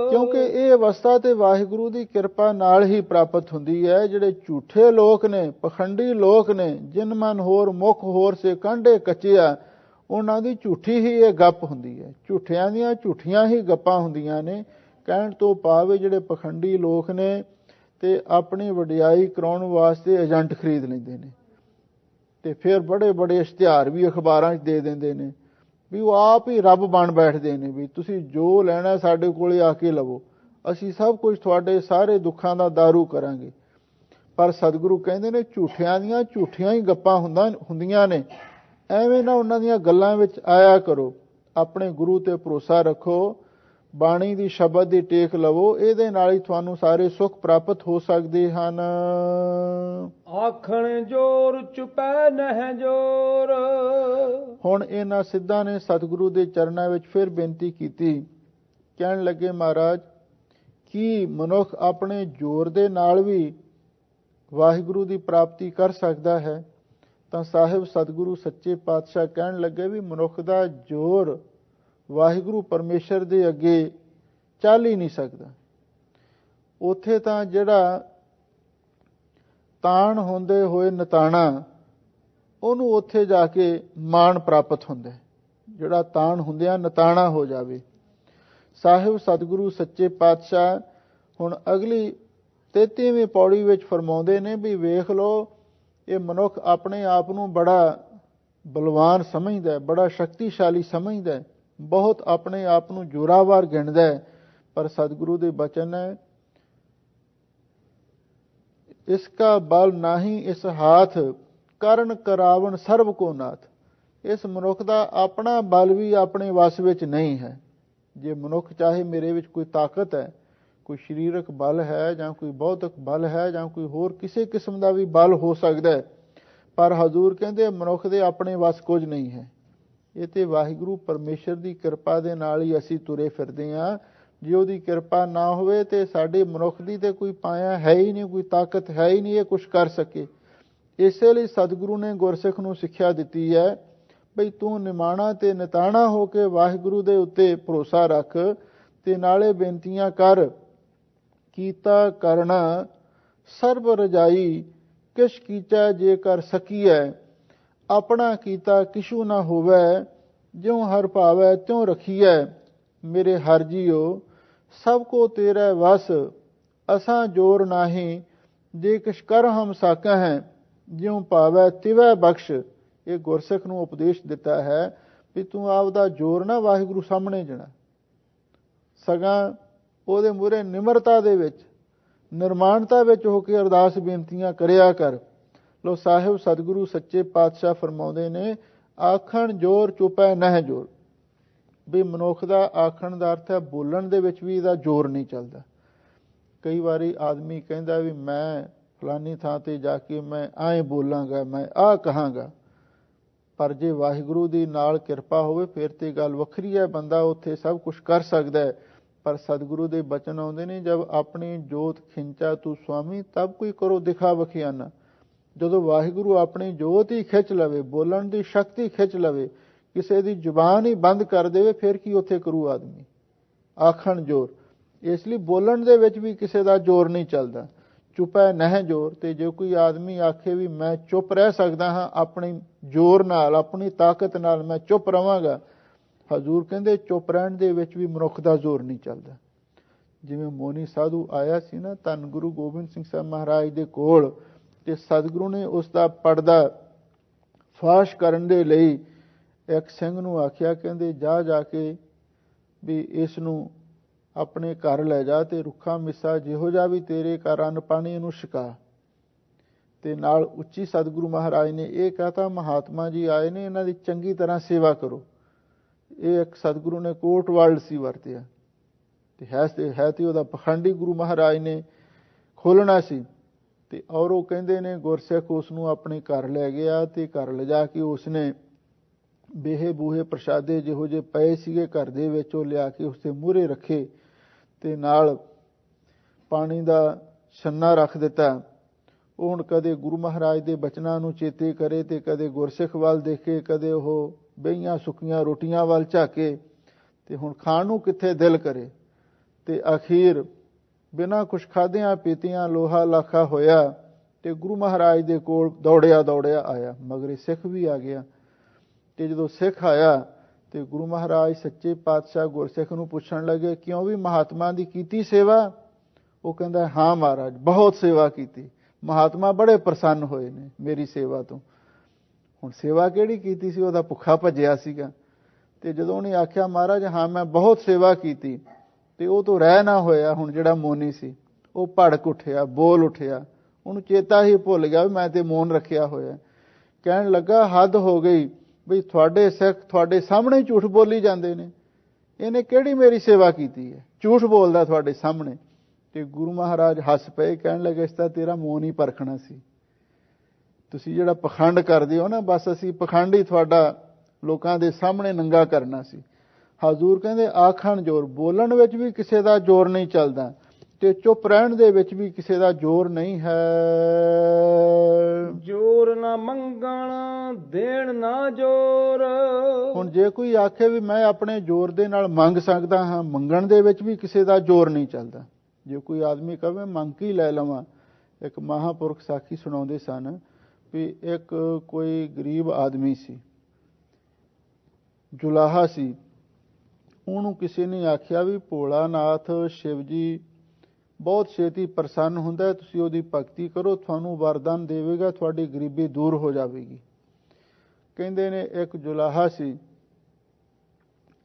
ਕਿਉਂਕਿ ਇਹ ਅਵਸਥਾ ਤੇ ਵਾਹਿਗੁਰੂ ਦੀ ਕਿਰਪਾ ਨਾਲ ਹੀ ਪ੍ਰਾਪਤ ਹੁੰਦੀ ਹੈ। ਜਿਹੜੇ ਝੂਠੇ ਲੋਕ ਨੇ, ਪਖੰਡੀ ਲੋਕ ਨੇ, ਜਿਨ ਮਨ ਹੋਰ ਮੁਖ ਹੋਰ ਸੇ ਕਾਂਢੇ ਕੱਚਿਆ, ਉਹਨਾਂ ਦੀ ਝੂਠੀ ਹੀ ਇਹ ਗੱਪ ਹੁੰਦੀ ਹੈ। ਝੂਠਿਆਂ ਦੀਆਂ ਝੂਠੀਆਂ ਹੀ ਗੱਪਾਂ ਹੁੰਦੀਆਂ ਨੇ। ਕਹਿਣ ਤੋਂ ਭਾਵ ਜਿਹੜੇ ਪਖੰਡੀ ਲੋਕ ਨੇ ਤੇ ਆਪਣੀ ਵਡਿਆਈ ਕਰਾਉਣ ਵਾਸਤੇ ਏਜੰਟ ਖਰੀਦ ਲੈਂਦੇ ਨੇ, ਤੇ ਫਿਰ ਬੜੇ ਬੜੇ ਇਸ਼ਤਿਹਾਰ ਵੀ ਅਖਬਾਰਾਂ 'ਚ ਦੇ ਦਿੰਦੇ ਨੇ ਵੀ ਉਹ ਆਪ ਹੀ ਰੱਬ ਬਣ ਬੈਠਦੇ ਨੇ ਵੀ ਤੁਸੀਂ ਜੋ ਲੈਣਾ ਸਾਡੇ ਕੋਲੇ ਆ ਕੇ ਲਵੋ, ਅਸੀਂ ਸਭ ਕੁਝ ਤੁਹਾਡੇ ਸਾਰੇ ਦੁੱਖਾਂ ਦਾ ਦਾਰੂ ਕਰਾਂਗੇ। ਪਰ ਸਤਿਗੁਰੂ ਕਹਿੰਦੇ ਨੇ ਝੂਠਿਆਂ ਦੀਆਂ ਝੂਠੀਆਂ ਹੀ ਗੱਪਾਂ ਹੁੰਦੀਆਂ ਨੇ। ਐਵੇਂ ਨਾ ਉਹਨਾਂ ਦੀਆਂ ਗੱਲਾਂ ਵਿੱਚ ਆਇਆ ਕਰੋ। ਆਪਣੇ ਗੁਰੂ ਤੇ ਭਰੋਸਾ ਰੱਖੋ, ਬਾਣੀ ਦੀ ਸ਼ਬਦ ਦੀ ਟੇਕ ਲਵੋ, ਇਹਦੇ ਨਾਲ ਹੀ ਤੁਹਾਨੂੰ ਸਾਰੇ ਸੁੱਖ ਪ੍ਰਾਪਤ ਹੋ ਸਕਦੇ ਹਨ। ਆਖਣ ਜੋਰ ਚੁਪੈ ਨਹਿ ਜੋਰ। ਹੁਣ ਇਹਨਾਂ ਸਿੱਧਾਂ ਨੇ ਸਤਿਗੁਰੂ ਦੇ ਚਰਨਾਂ ਵਿੱਚ ਫਿਰ ਬੇਨਤੀ ਕੀਤੀ। ਕਹਿਣ ਲੱਗੇ, ਮਹਾਰਾਜ ਕੀ ਮਨੁੱਖ ਆਪਣੇ ਜ਼ੋਰ ਦੇ ਨਾਲ ਵੀ ਵਾਹਿਗੁਰੂ ਦੀ ਪ੍ਰਾਪਤੀ ਕਰ ਸਕਦਾ ਹੈ? ਤਾਂ ਸਾਹਿਬ ਸਤਿਗੁਰੂ ਸੱਚੇ ਪਾਤਸ਼ਾਹ ਕਹਿਣ ਲੱਗੇ ਵੀ ਮਨੁੱਖ ਦਾ ਜ਼ੋਰ ਵਾਹਿਗੁਰੂ ਪਰਮੇਸ਼ਰ ਦੇ ਅੱਗੇ ਚੱਲ ਹੀ ਨਹੀਂ ਸਕਦਾ। ਉੱਥੇ ਤਾਂ ਜਿਹੜਾ ਤਾਣ ਹੁੰਦੇ ਹੋਏ ਨਤਾਣਾ, ਉਹਨੂੰ ਉੱਥੇ ਜਾ ਕੇ ਮਾਣ ਪ੍ਰਾਪਤ ਹੁੰਦਾ। ਜਿਹੜਾ ਤਾਣ ਹੁੰਦਿਆਂ ਨਤਾਣਾ ਹੋ ਜਾਵੇ। ਸਾਹਿਬ ਸਤਿਗੁਰੂ ਸੱਚੇ ਪਾਤਸ਼ਾਹ ਹੁਣ ਅਗਲੀ 33ਵੀਂ ਪੌੜੀ ਵਿੱਚ ਫਰਮਾਉਂਦੇ ਨੇ ਵੀ ਵੇਖ ਲਓ, ਇਹ ਮਨੁੱਖ ਆਪਣੇ ਆਪ ਨੂੰ ਬੜਾ ਬਲਵਾਨ ਸਮਝਦਾ, ਬੜਾ ਸ਼ਕਤੀਸ਼ਾਲੀ ਸਮਝਦਾ, ਬਹੁਤ ਆਪਣੇ ਆਪ ਨੂੰ ਜ਼ੋਰਾਵਰ ਗਿਣਦਾ ਹੈ। ਪਰ ਸਤਿਗੁਰੂ ਦੇ ਬਚਨ ਹੈ, इसका बल नाही इस हाथ ਕਰਨ ਕਰਾਵਣ ਸਰਬ ਕੋ ਨਾਥ। ਇਸ ਮਨੁੱਖ ਦਾ ਆਪਣਾ ਬਲ ਵੀ ਆਪਣੇ ਵਸ ਵਿੱਚ ਨਹੀਂ ਹੈ। ਜੇ ਮਨੁੱਖ ਚਾਹੇ ਮੇਰੇ ਵਿੱਚ ਕੋਈ ਤਾਕਤ ਹੈ, ਕੋਈ ਸਰੀਰਕ ਬਲ ਹੈ ਜਾਂ ਕੋਈ ਬੌਧਿਕ ਬਲ ਹੈ ਜਾਂ ਕੋਈ ਹੋਰ ਕਿਸੇ ਕਿਸਮ ਦਾ ਵੀ ਬਲ ਹੋ ਸਕਦਾ ਹੈ, ਪਰ ਹਜ਼ੂਰ ਕਹਿੰਦੇ ਮਨੁੱਖ ਦੇ ਆਪਣੇ ਵਸ ਕੁਝ ਨਹੀਂ ਹੈ। ਇਹ ਤੇ ਵਾਹਿਗੁਰੂ ਪਰਮੇਸ਼ਰ ਦੀ ਕਿਰਪਾ ਦੇ ਨਾਲ ਹੀ ਅਸੀਂ ਤੁਰੇ ਫਿਰਦੇ ਹਾਂ। ਜੇ ਉਹਦੀ ਕਿਰਪਾ ਨਾ ਹੋਵੇ ਤੇ ਸਾਡੇ ਮਨੁੱਖ ਦੀ ਤੇ ਕੋਈ ਪਾਇਆ ਹੈ ਹੀ ਨਹੀਂ, ਕੋਈ ਤਾਕਤ ਹੈ ਹੀ ਨਹੀਂ ਇਹ ਕੁਛ ਕਰ ਸਕੇ। ਇਸੇ ਲਈ ਸਤਿਗੁਰੂ ਨੇ ਗੁਰਸਿੱਖ ਨੂੰ ਸਿੱਖਿਆ ਦਿੱਤੀ ਹੈ ਬਈ ਤੂੰ ਨਿਮਾਣਾ ਤੇ ਨਿਤਾਣਾ ਹੋ ਕੇ ਵਾਹਿਗੁਰੂ ਦੇ ਉੱਤੇ ਭਰੋਸਾ ਰੱਖ ਤੇ ਨਾਲੇ ਬੇਨਤੀਆਂ ਕਰ। ਕੀਤਾ ਕਰਨਾ ਸਰਬ ਰਜਾਈ ਕਿਛ ਕੀਚੈ ਜੇ ਕਰ ਸਕੀਐ। ਆਪਣਾ ਕੀਤਾ ਕਿਛੂ ਨਾ ਹੋਵੈ ਜਿਉ ਹਰ ਭਾਵੈ ਤਿਉ ਰਖੀਐ। ਮੇਰੇ ਹਰ ਜੀਓ ਸਭ ਕੋ ਤੇਰੇ ਵਸ ਅਸਾਂ ਜੋਰ ਨਾਹੀਂ। ਜੇ ਕਿਛ ਕਰ ਹਮ ਸਾਕਾ ਹੈ ਜਿਉ ਭਾਵੈ ਤਿਵੈ ਬਖਸ਼। ਇਹ ਗੁਰਸਿੱਖ ਨੂੰ ਉਪਦੇਸ਼ ਦਿੱਤਾ ਹੈ ਵੀ ਤੂੰ ਆਪਦਾ ਜੋਰ ਨਾ ਵਾਹਿਗੁਰੂ ਸਾਹਮਣੇ ਜਣਾ, ਸਗਾਂ ਉਹਦੇ ਮੂਹਰੇ ਨਿਮਰਤਾ ਦੇ ਵਿੱਚ ਨਿਰਮਾਣਤਾ ਵਿੱਚ ਹੋ ਕੇ ਅਰਦਾਸ ਬੇਨਤੀਆਂ ਕਰਿਆ ਕਰ। ਲੋ ਸਾਹਿਬ ਸਤਿਗੁਰੂ ਸੱਚੇ ਪਾਤਸ਼ਾਹ ਫਰਮਾਉਂਦੇ ਨੇ ਆਖਣ ਜੋਰ ਚੁਪੈ ਨਹਿ ਜੋਰ। ਵੀ ਮਨੁੱਖ ਦਾ ਆਖਣ ਦਾ ਅਰਥ ਹੈ ਬੋਲਣ ਦੇ ਵਿੱਚ ਵੀ ਇਹਦਾ ਜ਼ੋਰ ਨਹੀਂ ਚੱਲਦਾ। ਕਈ ਵਾਰੀ ਆਦਮੀ ਕਹਿੰਦਾ ਵੀ ਮੈਂ ਫਲਾਨੀ ਥਾਂ ਤੇ ਜਾ ਕੇ ਮੈਂ ਆਏ ਬੋਲਾਂਗਾ, ਮੈਂ ਆਹ ਕਹਾਂਗਾ, ਪਰ ਜੇ ਵਾਹਿਗੁਰੂ ਦੀ ਨਾਲ ਕਿਰਪਾ ਹੋਵੇ ਫਿਰ ਤੇ ਗੱਲ ਵੱਖਰੀ ਹੈ, ਬੰਦਾ ਉੱਥੇ ਸਭ ਕੁਝ ਕਰ ਸਕਦਾ ਹੈ। ਪਰ ਸਤਿਗੁਰੂ ਦੇ ਬਚਨ ਆਉਂਦੇ ਨੇ ਜਦ ਆਪਣੀ ਜੋਤ ਖਿੰਚਾ ਤੂੰ ਸੁਆਮੀ ਤਬ ਕੋਈ ਕਰੋ ਦਿਖਾ ਵਖਿਆਨਾ। ਜਦੋਂ ਵਾਹਿਗੁਰੂ ਆਪਣੀ ਜੋਤ ਹੀ ਖਿੱਚ ਲਵੇ, ਬੋਲਣ ਦੀ ਸ਼ਕਤੀ ਖਿੱਚ ਲਵੇ, ਕਿਸੇ ਦੀ ਜ਼ੁਬਾਨ ਹੀ ਬੰਦ ਕਰ ਦੇਵੇ, ਫਿਰ ਕੀ ਉੱਥੇ ਕਰੂ ਆਦਮੀ। ਆਖਣ ਜੋਰ, ਇਸ ਲਈ ਬੋਲਣ ਦੇ ਵਿੱਚ ਵੀ ਕਿਸੇ ਦਾ ਜ਼ੋਰ ਨਹੀਂ ਚੱਲਦਾ। ਚੁੱਪੈ ਨਹਿ ਜੋਰ। ਤੇ ਜੇ ਕੋਈ ਆਦਮੀ ਆਖੇ ਵੀ ਮੈਂ ਚੁੱਪ ਰਹਿ ਸਕਦਾ ਹਾਂ, ਆਪਣੀ ਜ਼ੋਰ ਨਾਲ ਆਪਣੀ ਤਾਕਤ ਨਾਲ ਮੈਂ ਚੁੱਪ ਰਵਾਂਗਾ, ਹਜ਼ੂਰ ਕਹਿੰਦੇ ਚੁੱਪ ਰਹਿਣ ਦੇ ਵਿੱਚ ਵੀ ਮਨੁੱਖ ਦਾ ਜ਼ੋਰ ਨਹੀਂ ਚੱਲਦਾ। ਜਿਵੇਂ ਮੋਨੀ ਸਾਧੂ ਆਇਆ ਸੀ ਨਾ ਧੰਨ ਗੁਰੂ ਗੋਬਿੰਦ ਸਿੰਘ ਸਾਹਿਬ ਮਹਾਰਾਜ ਦੇ ਕੋਲ, ਤੇ ਸਤਿਗੁਰੂ ਨੇ ਉਸ ਦਾ ਪਰਦਾ ਫਾਸ਼ ਕਰਨ ਦੇ ਲਈ ਇੱਕ ਸਿੰਘ ਨੂੰ ਆਖਿਆ, ਕਹਿੰਦੇ ਜਾ ਕੇ ਵੀ ਇਸ ਨੂੰ ਆਪਣੇ ਘਰ ਲੈ ਜਾ ਤੇ ਰੁੱਖਾ ਮਿੱਸਾ ਜਿਹੋ ਜਿਹਾ ਵੀ ਤੇਰੇ ਘਰ ਅੰਨ ਪਾਣੀ ਇਹਨੂੰ ਛਕਾ। ਤੇ ਨਾਲ ਉੱਚੀ ਸਤਿਗੁਰੂ ਮਹਾਰਾਜ ਨੇ ਇਹ ਕਹਤਾ ਮਹਾਤਮਾ ਜੀ ਆਏ ਨੇ, ਇਹਨਾਂ ਦੀ ਚੰਗੀ ਤਰ੍ਹਾਂ ਸੇਵਾ ਕਰੋ। ਇਹ ਇੱਕ ਸਤਿਗੁਰੂ ਨੇ ਕੋਟ ਵਰਡ ਸੀ ਵਰਤਿਆ, ਤੇ ਹੈ ਤੇ ਉਹਦਾ ਪਖੰਡੀ ਗੁਰੂ ਮਹਾਰਾਜ ਨੇ ਖੋਲਣਾ ਸੀ। ਤੇ ਔਰ ਉਹ ਕਹਿੰਦੇ ਨੇ ਗੁਰਸਿੱਖ ਉਸ ਨੂੰ ਆਪਣੇ ਘਰ ਲੈ ਗਿਆ ਤੇ ਘਰ ਲਿਜਾ ਕੇ ਉਸਨੇ ਬੇਹੇ ਬੂਹੇ ਪ੍ਰਸ਼ਾਦੇ ਜਿਹੋ ਜਿਹੇ ਪਏ ਸੀਗੇ ਘਰ ਦੇ ਵਿੱਚ ਉਹ ਲਿਆ ਕੇ ਉਸਦੇ ਮੂਹਰੇ ਰੱਖੇ ਤੇ ਨਾਲ ਪਾਣੀ ਦਾ ਛੰਨਾ ਰੱਖ ਦਿੱਤਾ। ਉਹ ਹੁਣ ਕਦੇ ਗੁਰੂ ਮਹਾਰਾਜ ਦੇ ਬਚਨਾਂ ਨੂੰ ਚੇਤੇ ਕਰੇ ਤੇ ਕਦੇ ਗੁਰਸਿੱਖ ਵੱਲ ਦੇਖੇ, ਕਦੇ ਉਹ ਬਈਆਂ ਸੁੱਕੀਆਂ ਰੋਟੀਆਂ ਵੱਲ ਝਾਕੇ, ਤੇ ਹੁਣ ਖਾਣ ਨੂੰ ਕਿੱਥੇ ਦਿਲ ਕਰੇ। ਤੇ ਅਖੀਰ ਬਿਨਾਂ ਕੁਛ ਖਾਧਿਆਂ ਪੀਤਿਆਂ ਲੋਹਾ ਲਾਖਾ ਹੋਇਆ ਤੇ ਗੁਰੂ ਮਹਾਰਾਜ ਦੇ ਕੋਲ ਦੌੜਿਆ ਆਇਆ। ਮਗਰੇ ਸਿੱਖ ਵੀ ਆ ਗਿਆ। ਤੇ ਜਦੋਂ ਸਿੱਖ ਆਇਆ ਤੇ ਗੁਰੂ ਮਹਾਰਾਜ ਸੱਚੇ ਪਾਤਸ਼ਾਹ ਗੁਰਸਿੱਖ ਨੂੰ ਪੁੱਛਣ ਲੱਗੇ ਕਿਉਂ ਵੀ ਮਹਾਤਮਾ ਦੀ ਕੀਤੀ ਸੇਵਾ? ਉਹ ਕਹਿੰਦਾ ਹਾਂ ਮਹਾਰਾਜ ਬਹੁਤ ਸੇਵਾ ਕੀਤੀ, ਮਹਾਤਮਾ ਬੜੇ ਪ੍ਰਸੰਨ ਹੋਏ ਨੇ ਮੇਰੀ ਸੇਵਾ ਤੋਂ। ਹੁਣ ਸੇਵਾ ਕਿਹੜੀ ਕੀਤੀ ਸੀ? ਉਹਦਾ ਭੁੱਖਾ ਭੱਜਿਆ ਸੀਗਾ। ਤੇ ਜਦੋਂ ਉਹਨੇ ਆਖਿਆ ਮਹਾਰਾਜ ਹਾਂ ਮੈਂ ਬਹੁਤ ਸੇਵਾ ਕੀਤੀ, ਤੇ ਉਹ ਤੋਂ ਰਹਿ ਨਾ ਹੋਇਆ। ਹੁਣ ਜਿਹੜਾ ਮੋਨੀ ਸੀ ਉਹ ਭੜਕ ਉੱਠਿਆ, ਬੋਲ ਉੱਠਿਆ, ਉਹਨੂੰ ਚੇਤਾ ਹੀ ਭੁੱਲ ਗਿਆ ਵੀ ਮੈਂ ਤੇ ਮੌਨ ਰੱਖਿਆ ਹੋਇਆ। ਕਹਿਣ ਲੱਗਾ ਹੱਦ ਹੋ ਗਈ ਬਈ ਤੁਹਾਡੇ ਸਿੱਖ ਤੁਹਾਡੇ ਸਾਹਮਣੇ ਝੂਠ ਬੋਲੀ ਜਾਂਦੇ ਨੇ, ਇਹਨੇ ਕਿਹੜੀ ਮੇਰੀ ਸੇਵਾ ਕੀਤੀ ਹੈ, ਝੂਠ ਬੋਲਦਾ ਤੁਹਾਡੇ ਸਾਹਮਣੇ। ਤੇ ਗੁਰੂ ਮਹਾਰਾਜ ਹੱਸ ਪਏ, ਕਹਿਣ ਲੱਗੇ ਇਸ ਤਾਂ ਤੇਰਾ ਮੌਨ ਹੀ ਪਰਖਣਾ ਸੀ। ਤੁਸੀਂ ਜਿਹੜਾ ਪਖੰਡ ਕਰਦੇ ਹੋ ਨਾ, ਬਸ ਅਸੀਂ ਪਖੰਡ ਹੀ ਤੁਹਾਡਾ ਲੋਕਾਂ ਦੇ ਸਾਹਮਣੇ ਨੰਗਾ ਕਰਨਾ ਸੀ। ਹਜ਼ੂਰ ਕਹਿੰਦੇ ਆਖਣ ਜੋਰ, ਬੋਲਣ ਵਿੱਚ ਵੀ ਕਿਸੇ ਦਾ ਜ਼ੋਰ ਨਹੀਂ ਚੱਲਦਾ ਤੇ ਚੁੱਪ ਰਹਿਣ ਦੇ ਵਿੱਚ ਵੀ ਕਿਸੇ ਦਾ ਜ਼ੋਰ ਨਹੀਂ ਹੈ। ਜੋਰ ਨਾ ਮੰਗਣ ਦੇਣ ਨਾ ਜੋਰ। ਹੁਣ ਜੇ ਕੋਈ ਆਖੇ ਵੀ ਮੈਂ ਆਪਣੇ ਜ਼ੋਰ ਦੇ ਨਾਲ ਮੰਗ ਸਕਦਾ ਹਾਂ, ਮੰਗਣ ਦੇ ਵਿੱਚ ਵੀ ਕਿਸੇ ਦਾ ਜ਼ੋਰ ਨਹੀਂ ਚੱਲਦਾ। ਜੇ ਕੋਈ ਆਦਮੀ ਕਹੇ ਮੰਗ ਕੇ ਲੈ ਲਵਾਂ, ਇੱਕ ਮਹਾਂਪੁਰਖ ਸਾਖੀ ਸੁਣਾਉਂਦੇ ਸਨ ਵੀ ਇੱਕ ਕੋਈ ਗਰੀਬ ਆਦਮੀ ਸੀ, ਜੁਲਾਹਾ ਸੀ। ਉਹਨੂੰ ਕਿਸੇ ਨੇ ਆਖਿਆ ਵੀ ਭੋਲਾਨਾਥ ਸ਼ਿਵ ਜੀ ਬਹੁਤ ਛੇਤੀ ਪ੍ਰਸੰਨ ਹੁੰਦਾ, ਤੁਸੀਂ ਉਹਦੀ ਭਗਤੀ ਕਰੋ, ਤੁਹਾਨੂੰ ਵਰਦਾਨ ਦੇਵੇਗਾ, ਤੁਹਾਡੀ ਗਰੀਬੀ ਦੂਰ ਹੋ ਜਾਵੇਗੀ। ਕਹਿੰਦੇ ਨੇ ਇੱਕ ਜੁਲਾਹਾ ਸੀ,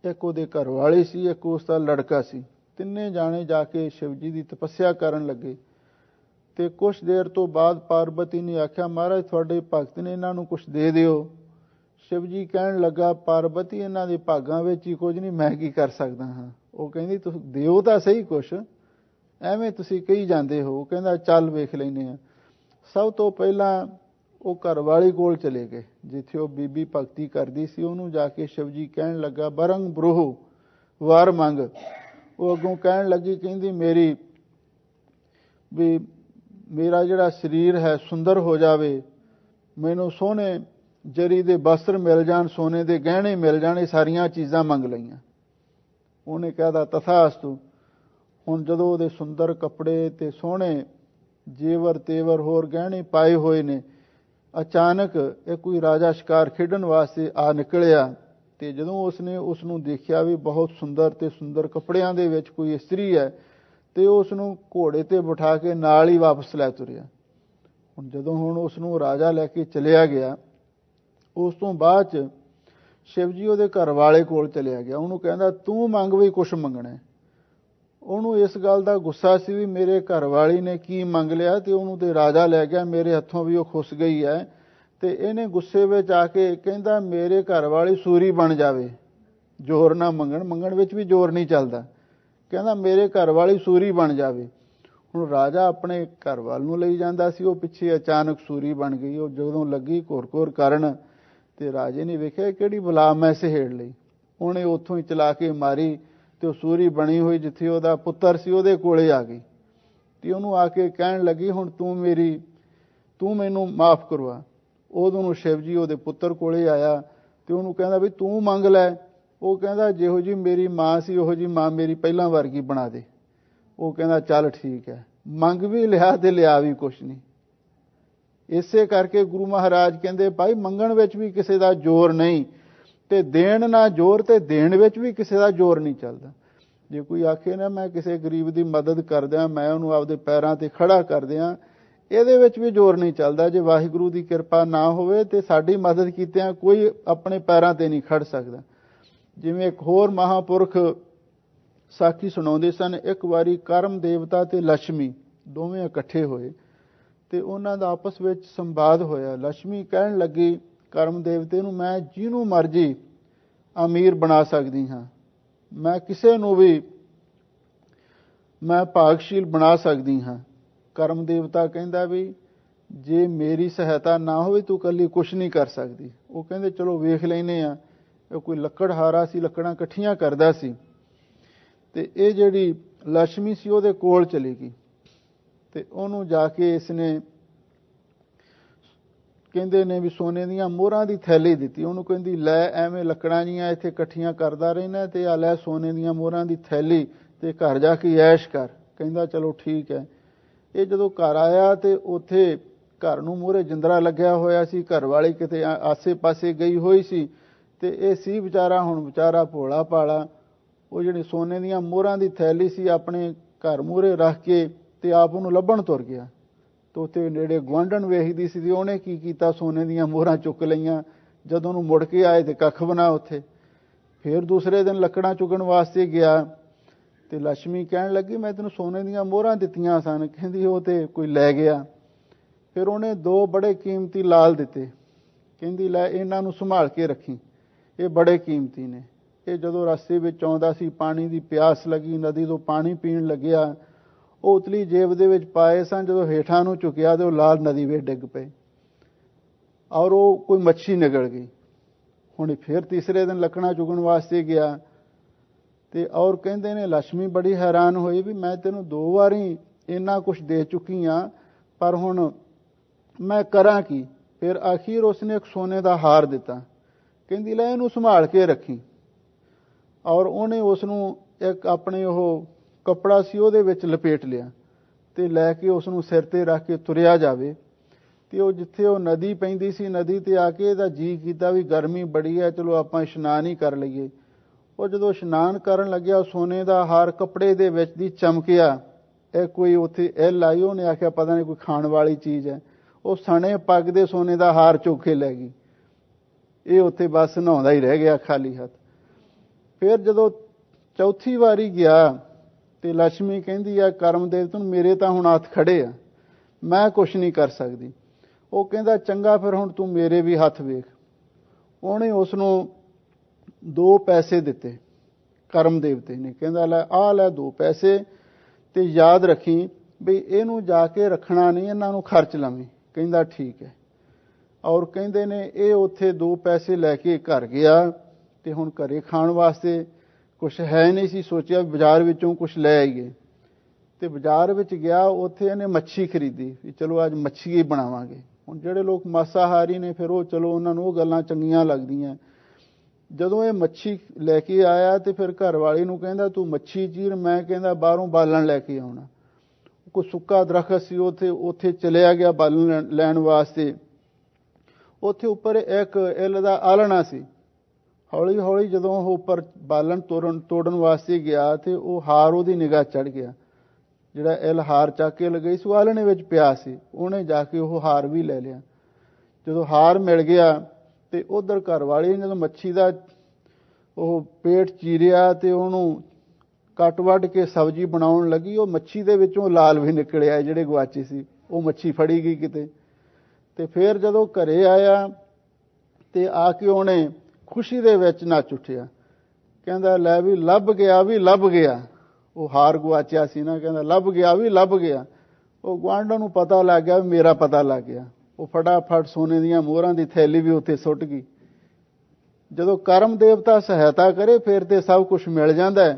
ਇੱਕ ਉਹਦੇ ਘਰ ਵਾਲੀ ਸੀ, ਇੱਕ ਉਸ ਦਾ ਲੜਕਾ ਸੀ। ਤਿੰਨੇ ਜਾਣੇ ਜਾ ਕੇ ਸ਼ਿਵ ਜੀ ਦੀ ਤਪੱਸਿਆ ਕਰਨ ਲੱਗੇ ਤੇ ਕੁਛ ਦੇਰ ਤੋਂ ਬਾਅਦ ਪਾਰਬਤੀ ਨੇ ਆਖਿਆ, ਮਹਾਰਾਜ ਤੁਹਾਡੇ ਭਗਤ ਨੇ, ਇਹਨਾਂ ਨੂੰ ਕੁਛ ਦੇ ਦਿਓ। ਸ਼ਿਵ ਜੀ ਕਹਿਣ ਲੱਗਾ, ਪਾਰਬਤੀ ਇਹਨਾਂ ਦੇ ਭਾਗਾਂ ਵਿੱਚ ਹੀ ਕੁਝ ਨਹੀਂ, ਮੈਂ ਕੀ ਕਰ ਸਕਦਾ ਹਾਂ। ਉਹ ਕਹਿੰਦੀ ਤੁਸੀਂ ਦਿਓ ਤਾਂ ਸਹੀ ਕੁਛ, ਐਵੇਂ ਤੁਸੀਂ ਕਹੀ ਜਾਂਦੇ ਹੋ। ਕਹਿੰਦਾ ਚੱਲ ਵੇਖ ਲੈਂਦੇ ਹਾਂ। ਸਭ ਤੋਂ ਪਹਿਲਾਂ ਉਹ ਘਰਵਾਲੀ ਕੋਲ ਚਲੇ ਗਏ, ਜਿੱਥੇ ਉਹ ਬੀਬੀ ਭਗਤੀ ਕਰਦੀ ਸੀ। ਉਹਨੂੰ ਜਾ ਕੇ ਸ਼ਿਵ ਜੀ ਕਹਿਣ ਲੱਗਾ, ਬਰੰਗ ਬਰੂਹ ਵਾਰ ਮੰਗ। ਉਹ ਅੱਗੋਂ ਕਹਿਣ ਲੱਗੀ, ਕਹਿੰਦੀ ਮੇਰਾ ਜਿਹੜਾ ਸਰੀਰ ਹੈ ਸੁੰਦਰ ਹੋ ਜਾਵੇ, ਮੈਨੂੰ ਸੋਹਣੇ ਜਰੀ ਦੇ ਵਸਤਰ ਮਿਲ ਜਾਣ, ਸੋਨੇ ਦੇ ਗਹਿਣੇ ਮਿਲ ਜਾਣ, ਇਹ ਸਾਰੀਆਂ ਚੀਜ਼ਾਂ ਮੰਗ ਲਈਆਂ। ਉਹਨੇ ਕਹਿਦਾ ਤਥਾਸਤੂ। ਹੁਣ ਜਦੋਂ ਉਹਦੇ ਸੁੰਦਰ ਕੱਪੜੇ ਤੇ ਸੋਹਣੇ ਜੇਵਰ ਤੇਵਰ ਹੋਰ ਗਹਿਣੇ ਪਾਏ ਹੋਏ ਨੇ, ਅਚਾਨਕ ਇਹ ਕੋਈ ਰਾਜਾ ਸ਼ਿਕਾਰ ਖੇਡਣ ਵਾਸਤੇ ਆ ਨਿਕਲਿਆ। ਤੇ ਜਦੋਂ ਉਸਨੇ ਉਸ ਨੂੰ ਦੇਖਿਆ ਵੀ ਬਹੁਤ ਸੁੰਦਰ ਤੇ ਸੁੰਦਰ ਕੱਪੜਿਆਂ ਦੇ ਵਿੱਚ ਕੋਈ ਇਸਤਰੀ ਹੈ, ਤੇ ਉਸ ਨੂੰ ਘੋੜੇ ਤੇ ਬਿਠਾ ਕੇ ਨਾਲ ਹੀ ਵਾਪਸ ਲੈ ਤੁਰਿਆ। ਹੁਣ ਉਸ ਨੂੰ ਰਾਜਾ ਲੈ ਕੇ ਚਲਿਆ ਗਿਆ। ਉਸ ਤੋਂ ਬਾਅਦ ਚ ਸ਼ਿਵ ਜੀ ਉਹਦੇ ਘਰ ਵਾਲੇ ਕੋਲ ਚਲਿਆ ਗਿਆ। ਉਹਨੂੰ ਕਹਿੰਦਾ, ਤੂੰ ਮੰਗ ਵੀ ਕੁਛ ਮੰਗਣਾ। ਉਹਨੂੰ ਇਸ ਗੱਲ ਦਾ ਗੁੱਸਾ ਸੀ ਵੀ ਮੇਰੇ ਘਰ ਵਾਲੀ ਨੇ ਕੀ ਮੰਗ ਲਿਆ, ਤੇ ਉਹਨੂੰ ਤੇ ਰਾਜਾ ਲੈ ਗਿਆ, ਮੇਰੇ ਹੱਥੋਂ ਵੀ ਉਹ ਖੁੱਸ ਗਈ ਹੈ। ਤੇ ਇਹਨੇ ਗੁੱਸੇ ਵਿੱਚ ਆ ਕੇ ਕਹਿੰਦਾ, ਮੇਰੇ ਘਰ ਵਾਲੀ ਸੂਰੀ ਬਣ ਜਾਵੇ, ਜ਼ੋਰ ਨਾ ਮੰਗਣ ਵਿੱਚ ਵੀ ਜ਼ੋਰ ਨਹੀਂ ਚੱਲਦਾ। ਕਹਿੰਦਾ ਮੇਰੇ ਘਰ ਵਾਲੀ ਸੂਰੀ ਬਣ ਜਾਵੇ। ਹੁਣ ਰਾਜਾ ਆਪਣੇ ਘਰ ਵਾਲ ਨੂੰ ਲਈ ਜਾਂਦਾ ਸੀ, ਉਹ ਪਿੱਛੇ ਅਚਾਨਕ ਸੂਰੀ ਬਣ ਗਈ। ਉਹ ਜਦੋਂ ਲੱਗੀ ਘੋਰ ਕਰਨ, ਤੇ ਰਾਜੇ ਨੇ ਵੇਖਿਆ ਕਿਹੜੀ ਬਲਾ ਮੈਂ ਸਹੇੜ ਲਈ। ਉਹਨੇ ਉੱਥੋਂ ਹੀ ਚਲਾ ਕੇ ਮਾਰੀ, ਤੇ ਉਹ ਸੂਰੀ ਬਣੀ ਹੋਈ ਜਿੱਥੇ ਉਹਦਾ ਪੁੱਤਰ ਸੀ ਉਹਦੇ ਕੋਲੇ ਆ ਗਈ। ਤੇ ਉਹਨੂੰ ਆ ਕੇ ਕਹਿਣ ਲੱਗੀ, ਹੁਣ ਤੂੰ ਮੈਨੂੰ ਮਾਫ ਕਰਵਾ। ਉਦੋਂ ਨੂੰ ਸ਼ਿਵ ਜੀ ਉਹਦੇ ਪੁੱਤਰ ਕੋਲੇ ਆਇਆ, ਤੇ ਉਹਨੂੰ ਕਹਿੰਦਾ ਵੀ ਤੂੰ ਮੰਗ ਲੈ। ਉਹ ਕਹਿੰਦਾ, ਜਿਹੋ ਜੀ ਮੇਰੀ ਮਾਂ ਸੀ ਉਹੋ ਜੀ ਮਾਂ ਮੇਰੀ ਪਹਿਲਾਂ ਵਰਗੀ ਬਣਾ ਦੇ। ਉਹ ਕਹਿੰਦਾ ਚੱਲ ਠੀਕ ਹੈ। ਮੰਗ ਵੀ ਲਿਆ ਤੇ ਲਿਆ ਵੀ ਕੁਛ ਨਹੀਂ। ਇਸੇ ਕਰਕੇ ਗੁਰੂ ਮਹਾਰਾਜ ਕਹਿੰਦੇ, ਭਾਈ ਮੰਗਣ ਵਿੱਚ ਵੀ ਕਿਸੇ ਦਾ ਜ਼ੋਰ ਨਹੀਂ, ਤੇ ਦੇਣ ਨਾ ਜ਼ੋਰ, ਤੇ ਦੇਣ ਵਿੱਚ ਵੀ ਕਿਸੇ ਦਾ ਜ਼ੋਰ ਨਹੀਂ ਚੱਲਦਾ। ਜੇ ਕੋਈ ਆਖੇ ਨਾ ਮੈਂ ਕਿਸੇ ਗਰੀਬ ਦੀ ਮਦਦ ਕਰਦਿਆਂ, ਮੈਂ ਉਹਨੂੰ ਆਪਦੇ ਪੈਰਾਂ ਤੇ ਖੜਾ ਕਰਦਿਆਂ, ਇਹਦੇ ਵਿੱਚ ਵੀ ਜ਼ੋਰ ਨਹੀਂ ਚੱਲਦਾ। ਜੇ ਵਾਹਿਗੁਰੂ ਦੀ ਕਿਰਪਾ ਨਾ ਹੋਵੇ ਤੇ ਸਾਡੀ ਮਦਦ ਕੀਤਿਆਂ ਕੋਈ ਆਪਣੇ ਪੈਰਾਂ ਤੇ ਨਹੀਂ ਖੜ ਸਕਦਾ। ਜਿਵੇਂ ਇੱਕ ਹੋਰ ਮਹਾਂਪੁਰਖ ਸਾਖੀ ਸੁਣਾਉਂਦੇ ਸਨ। ਇੱਕ ਵਾਰੀ ਕਰਮ ਦੇਵਤਾ ਤੇ ਲక్ష్ਮੀ ਦੋਵੇਂ ਇਕੱਠੇ ਹੋਏ, ਤੇ ਉਹਨਾਂ ਦਾ ਆਪਸ ਵਿੱਚ ਸੰਵਾਦ ਹੋਇਆ। ਲక్ష్ਮੀ ਕਹਿਣ ਲੱਗੀ ਕਰਮ ਦੇਵਤੇ ਨੂੰ, ਮੈਂ ਜਿਹਨੂੰ ਮਰਜ਼ੀ ਅਮੀਰ ਬਣਾ ਸਕਦੀ ਹਾਂ, ਮੈਂ ਕਿਸੇ ਨੂੰ ਵੀ ਮੈਂ ਭਾਗਸ਼ੀਲ ਬਣਾ ਸਕਦੀ ਹਾਂ। ਕਰਮ ਦੇਵਤਾ ਕਹਿੰਦਾ ਵੀ ਜੇ ਮੇਰੀ ਸਹਾਇਤਾ ਨਾ ਹੋਵੇ ਤੂੰ ਇਕੱਲੀ ਕੁਛ ਨਹੀਂ ਕਰ ਸਕਦੀ। ਉਹ ਕਹਿੰਦੇ ਚਲੋ ਵੇਖ ਲੈਨੇ ਆ। ਇਹ ਕੋਈ ਲੱਕੜਹਾਰਾ ਸੀ, ਲੱਕੜਾਂ ਇਕੱਠੀਆਂ ਕਰਦਾ ਸੀ। ਤੇ ਇਹ ਜਿਹੜੀ ਲక్ష్ਮੀ ਸੀ ਉਹਦੇ ਕੋਲ ਚਲੀ ਗਈ, ਤੇ ਉਹਨੂੰ ਜਾ ਕੇ ਇਸਨੇ ਕਹਿੰਦੇ ਨੇ ਵੀ ਸੋਨੇ ਦੀਆਂ ਮੋਹਰਾਂ ਦੀ ਥੈਲੀ ਦਿੱਤੀ। ਉਹਨੂੰ ਕਹਿੰਦੀ ਲੈ ਐਵੇਂ ਲੱਕੜਾਂ ਜੀਆਂ ਇੱਥੇ ਇਕੱਠੀਆਂ ਕਰਦਾ ਰਹਿਣਾ, ਤੇ ਆ ਲੈ ਸੋਨੇ ਦੀਆਂ ਮੋਹਰਾਂ ਦੀ ਥੈਲੀ, ਤੇ ਘਰ ਜਾ ਕੇ ਐਸ਼ ਕਰ। ਕਹਿੰਦਾ ਚਲੋ ਠੀਕ ਹੈ। ਇਹ ਜਦੋਂ ਘਰ ਆਇਆ ਤੇ ਉੱਥੇ ਘਰ ਨੂੰ ਮੂਹਰੇ ਜਿੰਦਰਾ ਲੱਗਿਆ ਹੋਇਆ ਸੀ। ਘਰ ਵਾਲੀ ਕਿਤੇ ਆਸੇ ਪਾਸੇ ਗਈ ਹੋਈ ਸੀ, ਤੇ ਇਹ ਸੀ ਵਿਚਾਰਾ ਭੋਲਾ ਭਾਲਾ। ਉਹ ਜਿਹੜੀ ਸੋਨੇ ਦੀਆਂ ਮੋਹਰਾਂ ਦੀ ਥੈਲੀ ਸੀ ਆਪਣੇ ਘਰ ਮੂਹਰੇ ਰੱਖ ਕੇ ਤੇ ਆਪ ਉਹਨੂੰ ਲੱਭਣ ਤੁਰ ਗਿਆ। ਤੇ ਉੱਥੇ ਨੇੜੇ ਗੁਆਂਢਣ ਵੇਖਦੀ ਸੀ, ਤੇ ਉਹਨੇ ਕੀ ਕੀਤਾ, ਸੋਨੇ ਦੀਆਂ ਮੋਹਰਾਂ ਚੁੱਕ ਲਈਆਂ। ਜਦੋਂ ਉਹਨੂੰ ਮੁੜ ਕੇ ਆਏ ਤੇ ਕੱਖ ਬਣਾ ਉੱਥੇ। ਫਿਰ ਦੂਸਰੇ ਦਿਨ ਲੱਕੜਾਂ ਚੁਗਣ ਵਾਸਤੇ ਗਿਆ, ਤੇ ਲక్ష్ਮੀ ਕਹਿਣ ਲੱਗੀ ਮੈਂ ਤੈਨੂੰ ਸੋਨੇ ਦੀਆਂ ਮੋਹਰਾਂ ਦਿੱਤੀਆਂ ਸਨ। ਕਹਿੰਦੀ ਉਹ ਤੇ ਕੋਈ ਲੈ ਗਿਆ। ਫਿਰ ਉਹਨੇ 2 ਬੜੇ ਕੀਮਤੀ ਲਾਲ ਦਿੱਤੇ। ਕਹਿੰਦੀ ਲੈ ਇਹਨਾਂ ਨੂੰ ਸੰਭਾਲ ਕੇ ਰੱਖੀ, ਇਹ ਬੜੇ ਕੀਮਤੀ ਨੇ। ਇਹ ਜਦੋਂ ਰਸਤੇ ਵਿੱਚ ਆਉਂਦਾ ਸੀ, ਪਾਣੀ ਦੀ ਪਿਆਸ ਲੱਗੀ, ਨਦੀ ਤੋਂ ਪਾਣੀ ਪੀਣ ਲੱਗਿਆ, ਉਹ ਉਤਲੀ ਜੇਬ ਦੇ ਵਿੱਚ ਪਾਏ ਸਨ। ਜਦੋਂ ਹੇਠਾਂ ਨੂੰ ਝੁਕਿਆ ਤੇ ਉਹ ਲਾਲ ਨਦੀ ਵਿੱਚ ਡਿੱਗ ਪਏ, ਔਰ ਉਹ ਕੋਈ ਮੱਛੀ ਨਿਕਲ ਗਈ। ਹੁਣ ਫਿਰ ਤੀਸਰੇ ਦਿਨ ਲੱਕੜਾਂ ਚੁਗਣ ਵਾਸਤੇ ਗਿਆ, ਤੇ ਔਰ ਕਹਿੰਦੇ ਨੇ ਲక్ష్ਮੀ ਬੜੀ ਹੈਰਾਨ ਹੋਈ ਵੀ ਮੈਂ ਤੈਨੂੰ 2 ਵਾਰੀ ਇੰਨਾ ਕੁਛ ਦੇ ਚੁੱਕੀ ਹਾਂ, ਪਰ ਹੁਣ ਮੈਂ ਕਰਾਂ ਕੀ। ਫਿਰ ਆਖਿਰ ਉਸਨੇ ਇੱਕ ਸੋਨੇ ਦਾ ਹਾਰ ਦਿੱਤਾ। ਕਹਿੰਦੀ ਲੈ ਇਹਨੂੰ ਸੰਭਾਲ ਕੇ ਰੱਖੀ। ਔਰ ਉਹਨੇ ਉਸ ਨੂੰ ਇੱਕ ਆਪਣੇ ਉਹ ਕੱਪੜਾ ਸੀ ਉਹਦੇ ਵਿੱਚ ਲਪੇਟ ਲਿਆ, ਤੇ ਲੈ ਕੇ ਉਸ ਨੂੰ ਸਿਰ ਤੇ ਰੱਖ ਕੇ ਤੁਰਿਆ ਜਾਵੇ। ਤੇ ਉਹ ਜਿੱਥੇ ਉਹ ਨਦੀ ਪੈਂਦੀ ਸੀ, ਨਦੀ ਤੇ ਆ ਕੇ ਇਹਦਾ ਜੀ ਕੀਤਾ ਵੀ ਗਰਮੀ ਬੜੀ ਹੈ, ਚਲੋ ਆਪਾਂ ਇਸ਼ਨਾਨ ਹੀ ਕਰ ਲਈਏ। ਉਹ ਜਦੋਂ ਇਸ਼ਨਾਨ ਕਰਨ ਲੱਗਿਆ, ਸੋਨੇ ਦਾ ਹਾਰ ਕੱਪੜੇ ਦੇ ਵਿੱਚ ਦੀ ਚਮਕਿਆ। ਇਹ ਕੋਈ ਉੱਥੇ ਐਲ ਆਈ, ਉਹਨੇ ਆਖਿਆ ਪਤਾ ਨਹੀਂ ਕੋਈ ਖਾਣ ਵਾਲੀ ਚੀਜ਼ ਹੈ। ਉਹ ਸਣੇ ਪੱਗ ਦੇ ਸੋਨੇ ਦਾ ਹਾਰ ਚੁੱਕ ਕੇ ਲੈ ਗਈ। ਇਹ ਉੱਥੇ ਬਸ ਨਹਾਉਂਦਾ ਹੀ ਰਹਿ ਗਿਆ ਖਾਲੀ ਹੱਥ। ਫਿਰ ਜਦੋਂ ਚੌਥੀ ਵਾਰੀ ਗਿਆ, ਤੇ ਲక్ష్ਮੀ ਕਹਿੰਦੀ ਆ ਕਰਮ ਦੇਵਤੇ ਨੂੰ ਮੇਰੇ ਤਾਂ ਹੁਣ ਹੱਥ ਖੜੇ ਆ, ਮੈਂ ਕੁਛ ਨਹੀਂ ਕਰ ਸਕਦੀ। ਉਹ ਕਹਿੰਦਾ ਚੰਗਾ ਫਿਰ ਹੁਣ ਤੂੰ ਮੇਰੇ ਵੀ ਹੱਥ ਵੇਖ। ਉਹਨੇ ਉਸ ਨੂੰ 2 ਪੈਸੇ ਦਿੱਤੇ ਕਰਮ ਦੇਵਤੇ ਨੇ। ਕਹਿੰਦਾ ਲੈ ਆਹ ਲੈ 2 ਪੈਸੇ ਤੇ ਯਾਦ ਰੱਖੀ ਵੀ ਇਹਨੂੰ ਜਾ ਕੇ ਰੱਖਣਾ ਨਹੀਂ, ਇਹਨਾਂ ਨੂੰ ਖਰਚ ਲਵੀਂ। ਕਹਿੰਦਾ ਠੀਕ ਹੈ। ਔਰ ਕਹਿੰਦੇ ਨੇ ਇਹ ਉੱਥੇ 2 ਪੈਸੇ ਲੈ ਕੇ ਘਰ ਗਿਆ ਤੇ ਹੁਣ ਘਰੇ ਖਾਣ ਵਾਸਤੇ ਕੁਛ ਹੈ ਨਹੀਂ ਸੀ। ਸੋਚਿਆ ਬਾਜ਼ਾਰ ਵਿੱਚੋਂ ਕੁਛ ਲੈ ਆਈਏ ਤੇ ਬਾਜ਼ਾਰ ਵਿੱਚ ਗਿਆ। ਉੱਥੇ ਇਹਨੇ ਮੱਛੀ ਖਰੀਦੀ ਵੀ ਚਲੋ ਅੱਜ ਮੱਛੀ ਹੀ ਬਣਾਵਾਂਗੇ। ਹੁਣ ਜਿਹੜੇ ਲੋਕ ਮਾਸਾਹਾਰੀ ਨੇ ਫਿਰ ਉਹ ਚਲੋ ਉਹਨਾਂ ਨੂੰ ਉਹ ਗੱਲਾਂ ਚੰਗੀਆਂ ਲੱਗਦੀਆਂ। ਜਦੋਂ ਇਹ ਮੱਛੀ ਲੈ ਕੇ ਆਇਆ ਤੇ ਫਿਰ ਘਰ ਵਾਲੀ ਨੂੰ ਕਹਿੰਦਾ ਤੂੰ ਮੱਛੀ ਚੀਰ, ਮੈਂ ਕਹਿੰਦਾ ਬਾਹਰੋਂ ਬਾਲਣ ਲੈ ਕੇ ਆਉਣਾ। ਕੋਈ ਸੁੱਕਾ ਦਰਖਤ ਸੀ ਉੱਥੇ ਚਲਿਆ ਗਿਆ ਬਾਲਣ ਲੈਣ ਵਾਸਤੇ। ਉੱਥੇ ਉੱਪਰ ਇੱਕ ਇੱਲ ਦਾ ਆਲਣਾ ਸੀ। ਹੌਲੀ ਹੌਲੀ ਜਦੋਂ ਉਹ ਉੱਪਰ ਬਾਲਣ ਤੋੜਨ ਵਾਸਤੇ ਗਿਆ ਤੇ ਉਹ ਹਾਰ ਉਹਦੀ ਨਿਗਾਹ ਚੜ ਗਿਆ। ਜਿਹੜਾ ਇੱਲ ਹਾਰ ਚੱਕ ਕੇ ਲਗਾਈ ਸੀ ਉਹ ਆਲਣੇ ਵਿੱਚ ਪਿਆ ਸੀ। ਉਹਨੇ ਜਾ ਕੇ ਉਹ ਹਾਰ ਵੀ ਲੈ ਲਿਆ। ਜਦੋਂ ਹਾਰ ਮਿਲ ਗਿਆ ਤੇ ਉਧਰ ਘਰ ਵਾਲੀ ਨੇ ਜਦੋਂ ਮੱਛੀ ਦਾ ਉਹ ਪੇਟ ਚੀਰਿਆ ਤੇ ਉਹਨੂੰ ਕੱਟ ਵੱਢ ਕੇ ਸਬਜ਼ੀ ਬਣਾਉਣ ਲੱਗੀ। ਉਹ ਮੱਛੀ ਦੇ ਵਿੱਚੋਂ ਲਾਲ ਵੀ ਨਿਕਲਿਆ, ਜਿਹੜੇ ਗਵਾਚੇ ਸੀ। ਉਹ ਮੱਛੀ ਫੜੀ ਗਈ ਕਿਤੇ। ਤੇ ਫਿਰ ਜਦੋਂ ਘਰੇ ਆਇਆ ਤੇ ਆ ਕੇ ਉਹਨੇ ਖੁਸ਼ੀ ਦੇ ਵਿੱਚ ਨੱਚ ਉੱਠਿਆ। ਕਹਿੰਦਾ ਲੈ ਵੀ ਲੱਭ ਗਿਆ, ਵੀ ਲੱਭ ਗਿਆ। ਉਹ ਹਾਰ ਗਵਾਚਿਆ ਸੀ ਨਾ, ਕਹਿੰਦਾ ਲੱਭ ਗਿਆ, ਵੀ ਲੱਭ ਗਿਆ। ਉਹ ਗੁਆਂਢਾਂ ਨੂੰ ਪਤਾ ਲੱਗ ਗਿਆ, ਮੇਰਾ ਪਤਾ ਲੱਗ ਗਿਆ। ਉਹ ਫਟਾਫਟ ਸੋਨੇ ਦੀਆਂ ਮੋਹਰਾਂ ਦੀ ਥੈਲੀ ਵੀ ਉੱਥੇ ਸੁੱਟ ਗਈ। ਜਦੋਂ ਕਰਮ ਦੇਵਤਾ ਸਹਾਇਤਾ ਕਰੇ ਫਿਰ ਤੇ ਸਭ ਕੁਝ ਮਿਲ ਜਾਂਦਾ।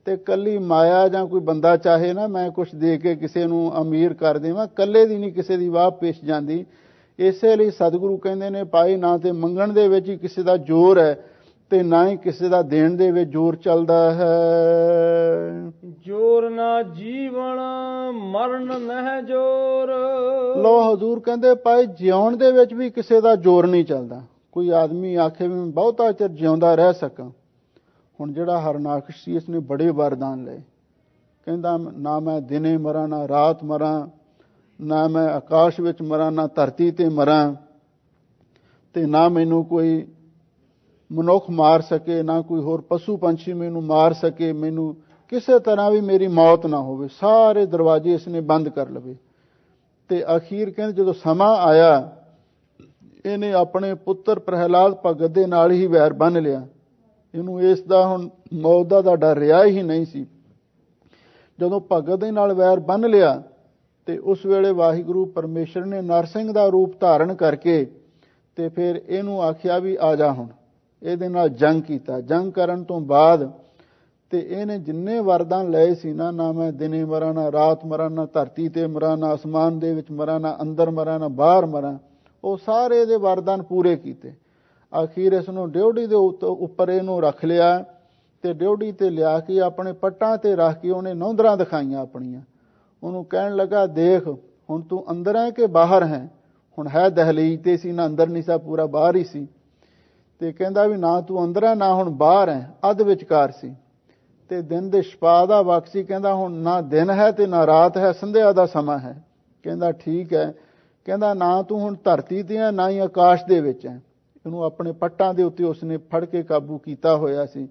ਤੇ ਕੱਲੀ ਮਾਇਆ ਜਾਂ ਕੋਈ ਬੰਦਾ ਚਾਹੇ ਨਾ ਮੈਂ ਕੁਝ ਦੇ ਕੇ ਕਿਸੇ ਨੂੰ ਅਮੀਰ ਕਰ ਦੇਵਾਂ, ਕੱਲੇ ਦੀ ਨਹੀਂ ਕਿਸੇ ਦੀ ਵਾਹ ਪੇਸ਼ ਜਾਂਦੀ। ਇਸੇ ਲਈ ਸਤਿਗੁਰੂ ਕਹਿੰਦੇ ਨੇ ਭਾਈ ਨਾ ਤੇ ਮੰਗਣ ਦੇ ਵਿੱਚ ਹੀ ਕਿਸੇ ਦਾ ਜ਼ੋਰ ਹੈ ਤੇ ਨਾ ਹੀ ਕਿਸੇ ਦਾ ਦੇਣ ਦੇ ਵਿੱਚ ਜ਼ੋਰ ਚੱਲਦਾ ਹੈ। ਜੋਰ ਨਾ ਜੀਵਨ ਮਰਨ ਨਹਿ ਜੋਰ। ਲੋ ਹਜ਼ੂਰ ਕਹਿੰਦੇ ਭਾਈ ਜਿਉਣ ਦੇ ਵਿੱਚ ਵੀ ਕਿਸੇ ਦਾ ਜ਼ੋਰ ਨਹੀਂ ਚੱਲਦਾ। ਕੋਈ ਆਦਮੀ ਆਖੇ ਵੀ ਮੈਂ ਬਹੁਤਾ ਚਿਰ ਜਿਉਂਦਾ ਰਹਿ ਸਕਾਂ। ਹੁਣ ਜਿਹੜਾ ਹਰਨਾਕਸ਼ ਸੀ ਇਸਨੇ ਬੜੇ ਵਰਦਾਨ ਲਏ। ਕਹਿੰਦਾ ਨਾ ਮੈਂ ਦਿਨੇ ਮਰਾਂ ਨਾ ਰਾਤ ਮਰਾਂ, ਨਾ ਮੈਂ ਆਕਾਸ਼ ਵਿੱਚ ਮਰਾਂ ਨਾ ਧਰਤੀ ਤੇ ਮਰਾਂ, ਤੇ ਨਾ ਮੈਨੂੰ ਕੋਈ ਮਨੁੱਖ ਮਾਰ ਸਕੇ, ਨਾ ਕੋਈ ਹੋਰ ਪਸ਼ੂ ਪੰਛੀ ਮੈਨੂੰ ਮਾਰ ਸਕੇ। ਮੈਨੂੰ ਕਿਸੇ ਤਰ੍ਹਾਂ ਵੀ ਮੇਰੀ ਮੌਤ ਨਾ ਹੋਵੇ। ਸਾਰੇ ਦਰਵਾਜ਼ੇ ਇਸਨੇ ਬੰਦ ਕਰ ਲਵੇ। ਤੇ ਅਖੀਰ ਕਹਿੰਦੇ ਜਦੋਂ ਸਮਾਂ ਆਇਆ ਇਹਨੇ ਆਪਣੇ ਪੁੱਤਰ ਪ੍ਰਹਿਲਾਦ ਭਗਤ ਦੇ ਨਾਲ ਹੀ ਵੈਰ ਬੰਨ ਲਿਆ। ਇਹਨੂੰ ਇਸ ਦਾ ਹੁਣ ਮੌਤ ਦਾ ਡਰ ਰਿਹਾ ਹੀ ਨਹੀਂ ਸੀ। ਜਦੋਂ ਭਗਤ ਦੇ ਨਾਲ ਵੈਰ ਬੰਨ ਲਿਆ ਤੇ ਉਸ ਵੇਲੇ ਵਾਹਿਗੁਰੂ ਪਰਮੇਸ਼ਰ ਨੇ ਨਰਸਿੰਘ ਦਾ ਰੂਪ ਧਾਰਨ ਕਰਕੇ ਤੇ ਫਿਰ ਇਹਨੂੰ ਆਖਿਆ ਵੀ ਆ ਜਾ। ਹੁਣ ਇਹਦੇ ਨਾਲ ਜੰਗ ਕੀਤਾ। ਜੰਗ ਕਰਨ ਤੋਂ ਬਾਅਦ ਤੇ ਇਹਨੇ ਜਿੰਨੇ ਵਰਦਾਨ ਲਏ ਸੀ ਨਾ, ਨਾ ਮੈਂ ਦਿਨੇ ਮਰਾਂ ਨਾ ਰਾਤ ਮਰਾਂ, ਨਾ ਧਰਤੀ ਤੇ ਮਰਾਂ, ਨਾ ਅਸਮਾਨ ਦੇ ਵਿੱਚ ਮਰਾਂ, ਨਾ ਅੰਦਰ ਮਰਾਂ, ਨਾ ਬਾਹਰ ਮਰਾਂ, ਉਹ ਸਾਰੇ ਇਹਦੇ ਵਰਦਾਨ ਪੂਰੇ ਕੀਤੇ। ਅਖੀਰ ਇਸ ਨੂੰ ਡਿਉਢੀ ਦੇ ਉੱਪਰ ਇਹਨੂੰ ਰੱਖ ਲਿਆ ਤੇ ਡਿਉਢੀ ਤੇ ਲਿਆ ਕੇ ਆਪਣੇ ਪੱਟਾਂ ਤੇ ਰੱਖ ਕੇ ਉਹਨੇ ਨੌਂਦਰਾਂ ਦਿਖਾਈਆਂ ਆਪਣੀਆਂ। ਉਹਨੂੰ ਕਹਿਣ ਲੱਗਾ ਦੇਖ ਹੁਣ ਤੂੰ ਅੰਦਰ ਹੈ ਕਿ ਬਾਹਰ ਹੈ। ਹੁਣ ਹੈ ਦਹਲੀਜ਼ ਤੇ ਸੀ ਨਾ, ਅੰਦਰ ਨਹੀਂ ਸੀ, ਪੂਰਾ ਬਾਹਰ ਹੀ ਸੀ। ਤੇ ਕਹਿੰਦਾ ਵੀ ਨਾ ਤੂੰ ਅੰਦਰ ਹੈ ਨਾ ਹੁਣ ਬਾਹਰ ਹੈ, ਅੱਧ ਵਿਚਕਾਰ ਸੀ। ਤੇ ਦਿਨ ਦੇ ਛਪਾ ਦਾ ਵਕਤ ਸੀ। ਕਹਿੰਦਾ ਹੁਣ ਨਾ ਦਿਨ ਹੈ ਤੇ ਨਾ ਰਾਤ ਹੈ, ਸੰਧਿਆ ਦਾ ਸਮਾਂ ਹੈ। ਕਹਿੰਦਾ ਠੀਕ ਹੈ। ਕਹਿੰਦਾ ਨਾ ਤੂੰ ਹੁਣ ਧਰਤੀ ਤੇ ਹੈ ਨਾ ਹੀ ਆਕਾਸ਼ ਦੇ ਵਿੱਚ ਹੈ। ਇਹਨੂੰ ਆਪਣੇ ਪੱਟਾਂ ਦੇ ਉੱਤੇ ਉਸਨੇ ਫੜ ਕੇ ਕਾਬੂ ਕੀਤਾ ਹੋਇਆ ਸੀ।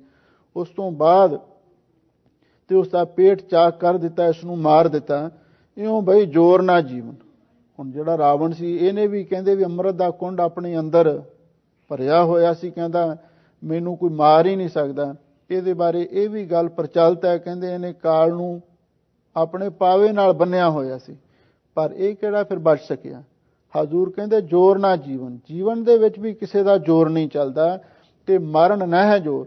ਉਸ ਤੋਂ ਬਾਅਦ ਤੇ ਉਸ ਦਾ ਪੇਟ ਚਾਕ ਕਰ ਦਿੱਤਾ, ਇਸ ਨੂੰ ਮਾਰ ਦਿੱਤਾ। ਇਉਂ ਬਈ ਜ਼ੋਰ ਨਾ ਜੀਵਨ। ਹੁਣ ਜਿਹੜਾ ਰਾਵਣ ਸੀ ਇਹਨੇ ਵੀ ਕਹਿੰਦੇ ਵੀ ਅੰਮ੍ਰਿਤ ਦਾ ਕੁੰਡ ਆਪਣੇ ਅੰਦਰ ਭਰਿਆ ਹੋਇਆ ਸੀ। ਕਹਿੰਦਾ ਮੈਨੂੰ ਕੋਈ ਮਾਰ ਹੀ ਨਹੀਂ ਸਕਦਾ। ਇਹਦੇ ਬਾਰੇ ਇਹ ਵੀ ਗੱਲ ਪ੍ਰਚਲਿਤ ਹੈ। ਕਹਿੰਦੇ ਇਹਨੇ ਕਾਲ ਨੂੰ ਆਪਣੇ ਪਾਵੇ ਨਾਲ ਬੰਨਿਆ ਹੋਇਆ ਸੀ, ਪਰ ਇਹ ਕਿਹੜਾ ਫਿਰ ਬਚ ਸਕਿਆ। ਹਜ਼ੂਰ ਕਹਿੰਦੇ ਜ਼ੋਰ ਨਾ ਜੀਵਨ। ਜੀਵਨ ਦੇ ਵਿੱਚ ਵੀ ਕਿਸੇ ਦਾ ਜ਼ੋਰ ਨਹੀਂ ਚੱਲਦਾ ਤੇ ਮਰਨ ਨਾ ਹੈ ਜ਼ੋਰ,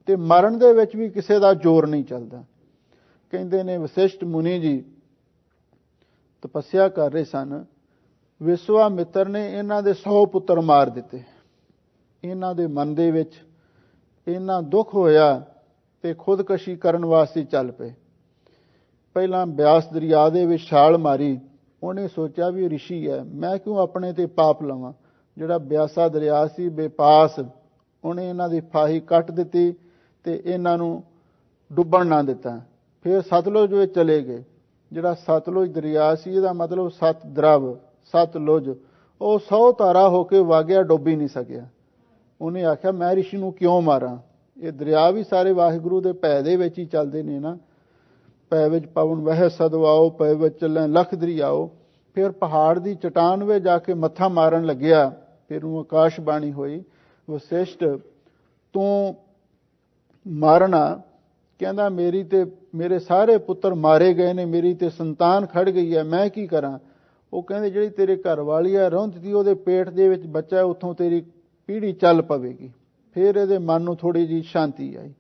ਤੇ ਮਰਨ ਦੇ ਵਿੱਚ ਵੀ ਕਿਸੇ ਦਾ ਜ਼ੋਰ ਨਹੀਂ ਚੱਲਦਾ। ਕਹਿੰਦੇ ਨੇ ਵਸਿਸ਼ਠ ਮੁਨੀ ਜੀ ਤਪੱਸਿਆ ਕਰ ਰਹੇ ਸਨ। ਵਿਸ਼ਵਾਮਿੱਤਰ ਨੇ ਇਹਨਾਂ ਦੇ 100 ਪੁੱਤਰ ਮਾਰ ਦਿੱਤੇ। ਇਹਨਾਂ ਦੇ ਮਨ ਦੇ ਵਿੱਚ ਇੰਨਾ ਦੁੱਖ ਹੋਇਆ ਤੇ ਖੁਦਕਸ਼ੀ ਕਰਨ ਵਾਸਤੇ ਚੱਲ ਪਏ। ਪਹਿਲਾਂ ਬਿਆਸ ਦਰਿਆ ਦੇ ਵਿੱਚ ਛਾਲ ਮਾਰੀ। ਉਹਨੇ ਸੋਚਿਆ ਵੀ ਰਿਸ਼ੀ ਹੈ, ਮੈਂ ਕਿਉਂ ਆਪਣੇ ਤੇ ਪਾਪ ਲਵਾਂ। ਜਿਹੜਾ ਬਿਆਸਾ ਦਰਿਆ ਸੀ ਬੇਪਾਸ, ਉਹਨੇ ਇਹਨਾਂ ਦੀ ਫਾਹੀ ਕੱਟ ਦਿੱਤੀ ਤੇ ਇਹਨਾਂ ਨੂੰ ਡੁੱਬਣ ਨਾ ਦਿੱਤਾ। ਫਿਰ ਸਤਲੁਜ ਵਿੱਚ ਚਲੇ ਗਏ। ਜਿਹੜਾ ਸਤਲੁਜ ਦਰਿਆ ਸੀ ਇਹਦਾ ਮਤਲਬ ਸਤ ਦਰਵ, ਸਤਲੁਜ, ਉਹ 100 ਧਾਰਾ ਹੋ ਕੇ ਵਾਗਿਆ, ਡੁੱਬ ਹੀ ਨਹੀਂ ਸਕਿਆ। ਉਹਨੇ ਆਖਿਆ ਮੈਂ ਰਿਸ਼ੀ ਨੂੰ ਕਿਉਂ ਮਾਰਾਂ। ਇਹ ਦਰਿਆ ਵੀ ਸਾਰੇ ਵਾਹਿਗੁਰੂ ਦੇ ਭੈ ਦੇ ਵਿੱਚ ਹੀ ਚੱਲਦੇ ਨੇ ਨਾ। ਪੈ ਵਿੱਚ ਪਵਨ ਵਹਿ ਸਦਵਾਓ, ਪੈ ਵਿੱਚ ਚੱਲੈ ਲੱਖ ਦਰਿਆਓ। ਫਿਰ ਪਹਾੜ ਦੀ ਚਟਾਨ ਵਿੱਚ ਜਾ ਕੇ ਮੱਥਾ ਮਾਰਨ ਲੱਗਿਆ। ਫਿਰ ਉਹ ਆਕਾਸ਼ ਬਾਣੀ ਹੋਈ, ਵਸਿਸ਼ਟ ਤੂੰ ਮਾਰਨਾ, ਕਹਿੰਦਾ ਮੇਰੀ ਤੇ ਮੇਰੇ ਸਾਰੇ ਪੁੱਤਰ ਮਾਰੇ ਗਏ ਨੇ, ਮੇਰੀ ਤੇ ਸੰਤਾਨ ਖੜ ਗਈ ਹੈ, ਮੈਂ ਕੀ ਕਰਾਂ। ਉਹ ਕਹਿੰਦੇ ਜਿਹੜੀ ਤੇਰੇ ਘਰ ਵਾਲੀ ਹੈ ਰੌਂਦਤੀ, ਉਹਦੇ ਪੇਟ ਦੇ ਵਿੱਚ ਬੱਚਾ, ਉੱਥੋਂ ਤੇਰੀ ਪੀੜ੍ਹੀ ਚੱਲ ਪਵੇਗੀ। ਫਿਰ ਇਹਦੇ ਮਨ ਨੂੰ ਥੋੜ੍ਹੀ ਜਿਹੀ ਸ਼ਾਂਤੀ ਆਈ।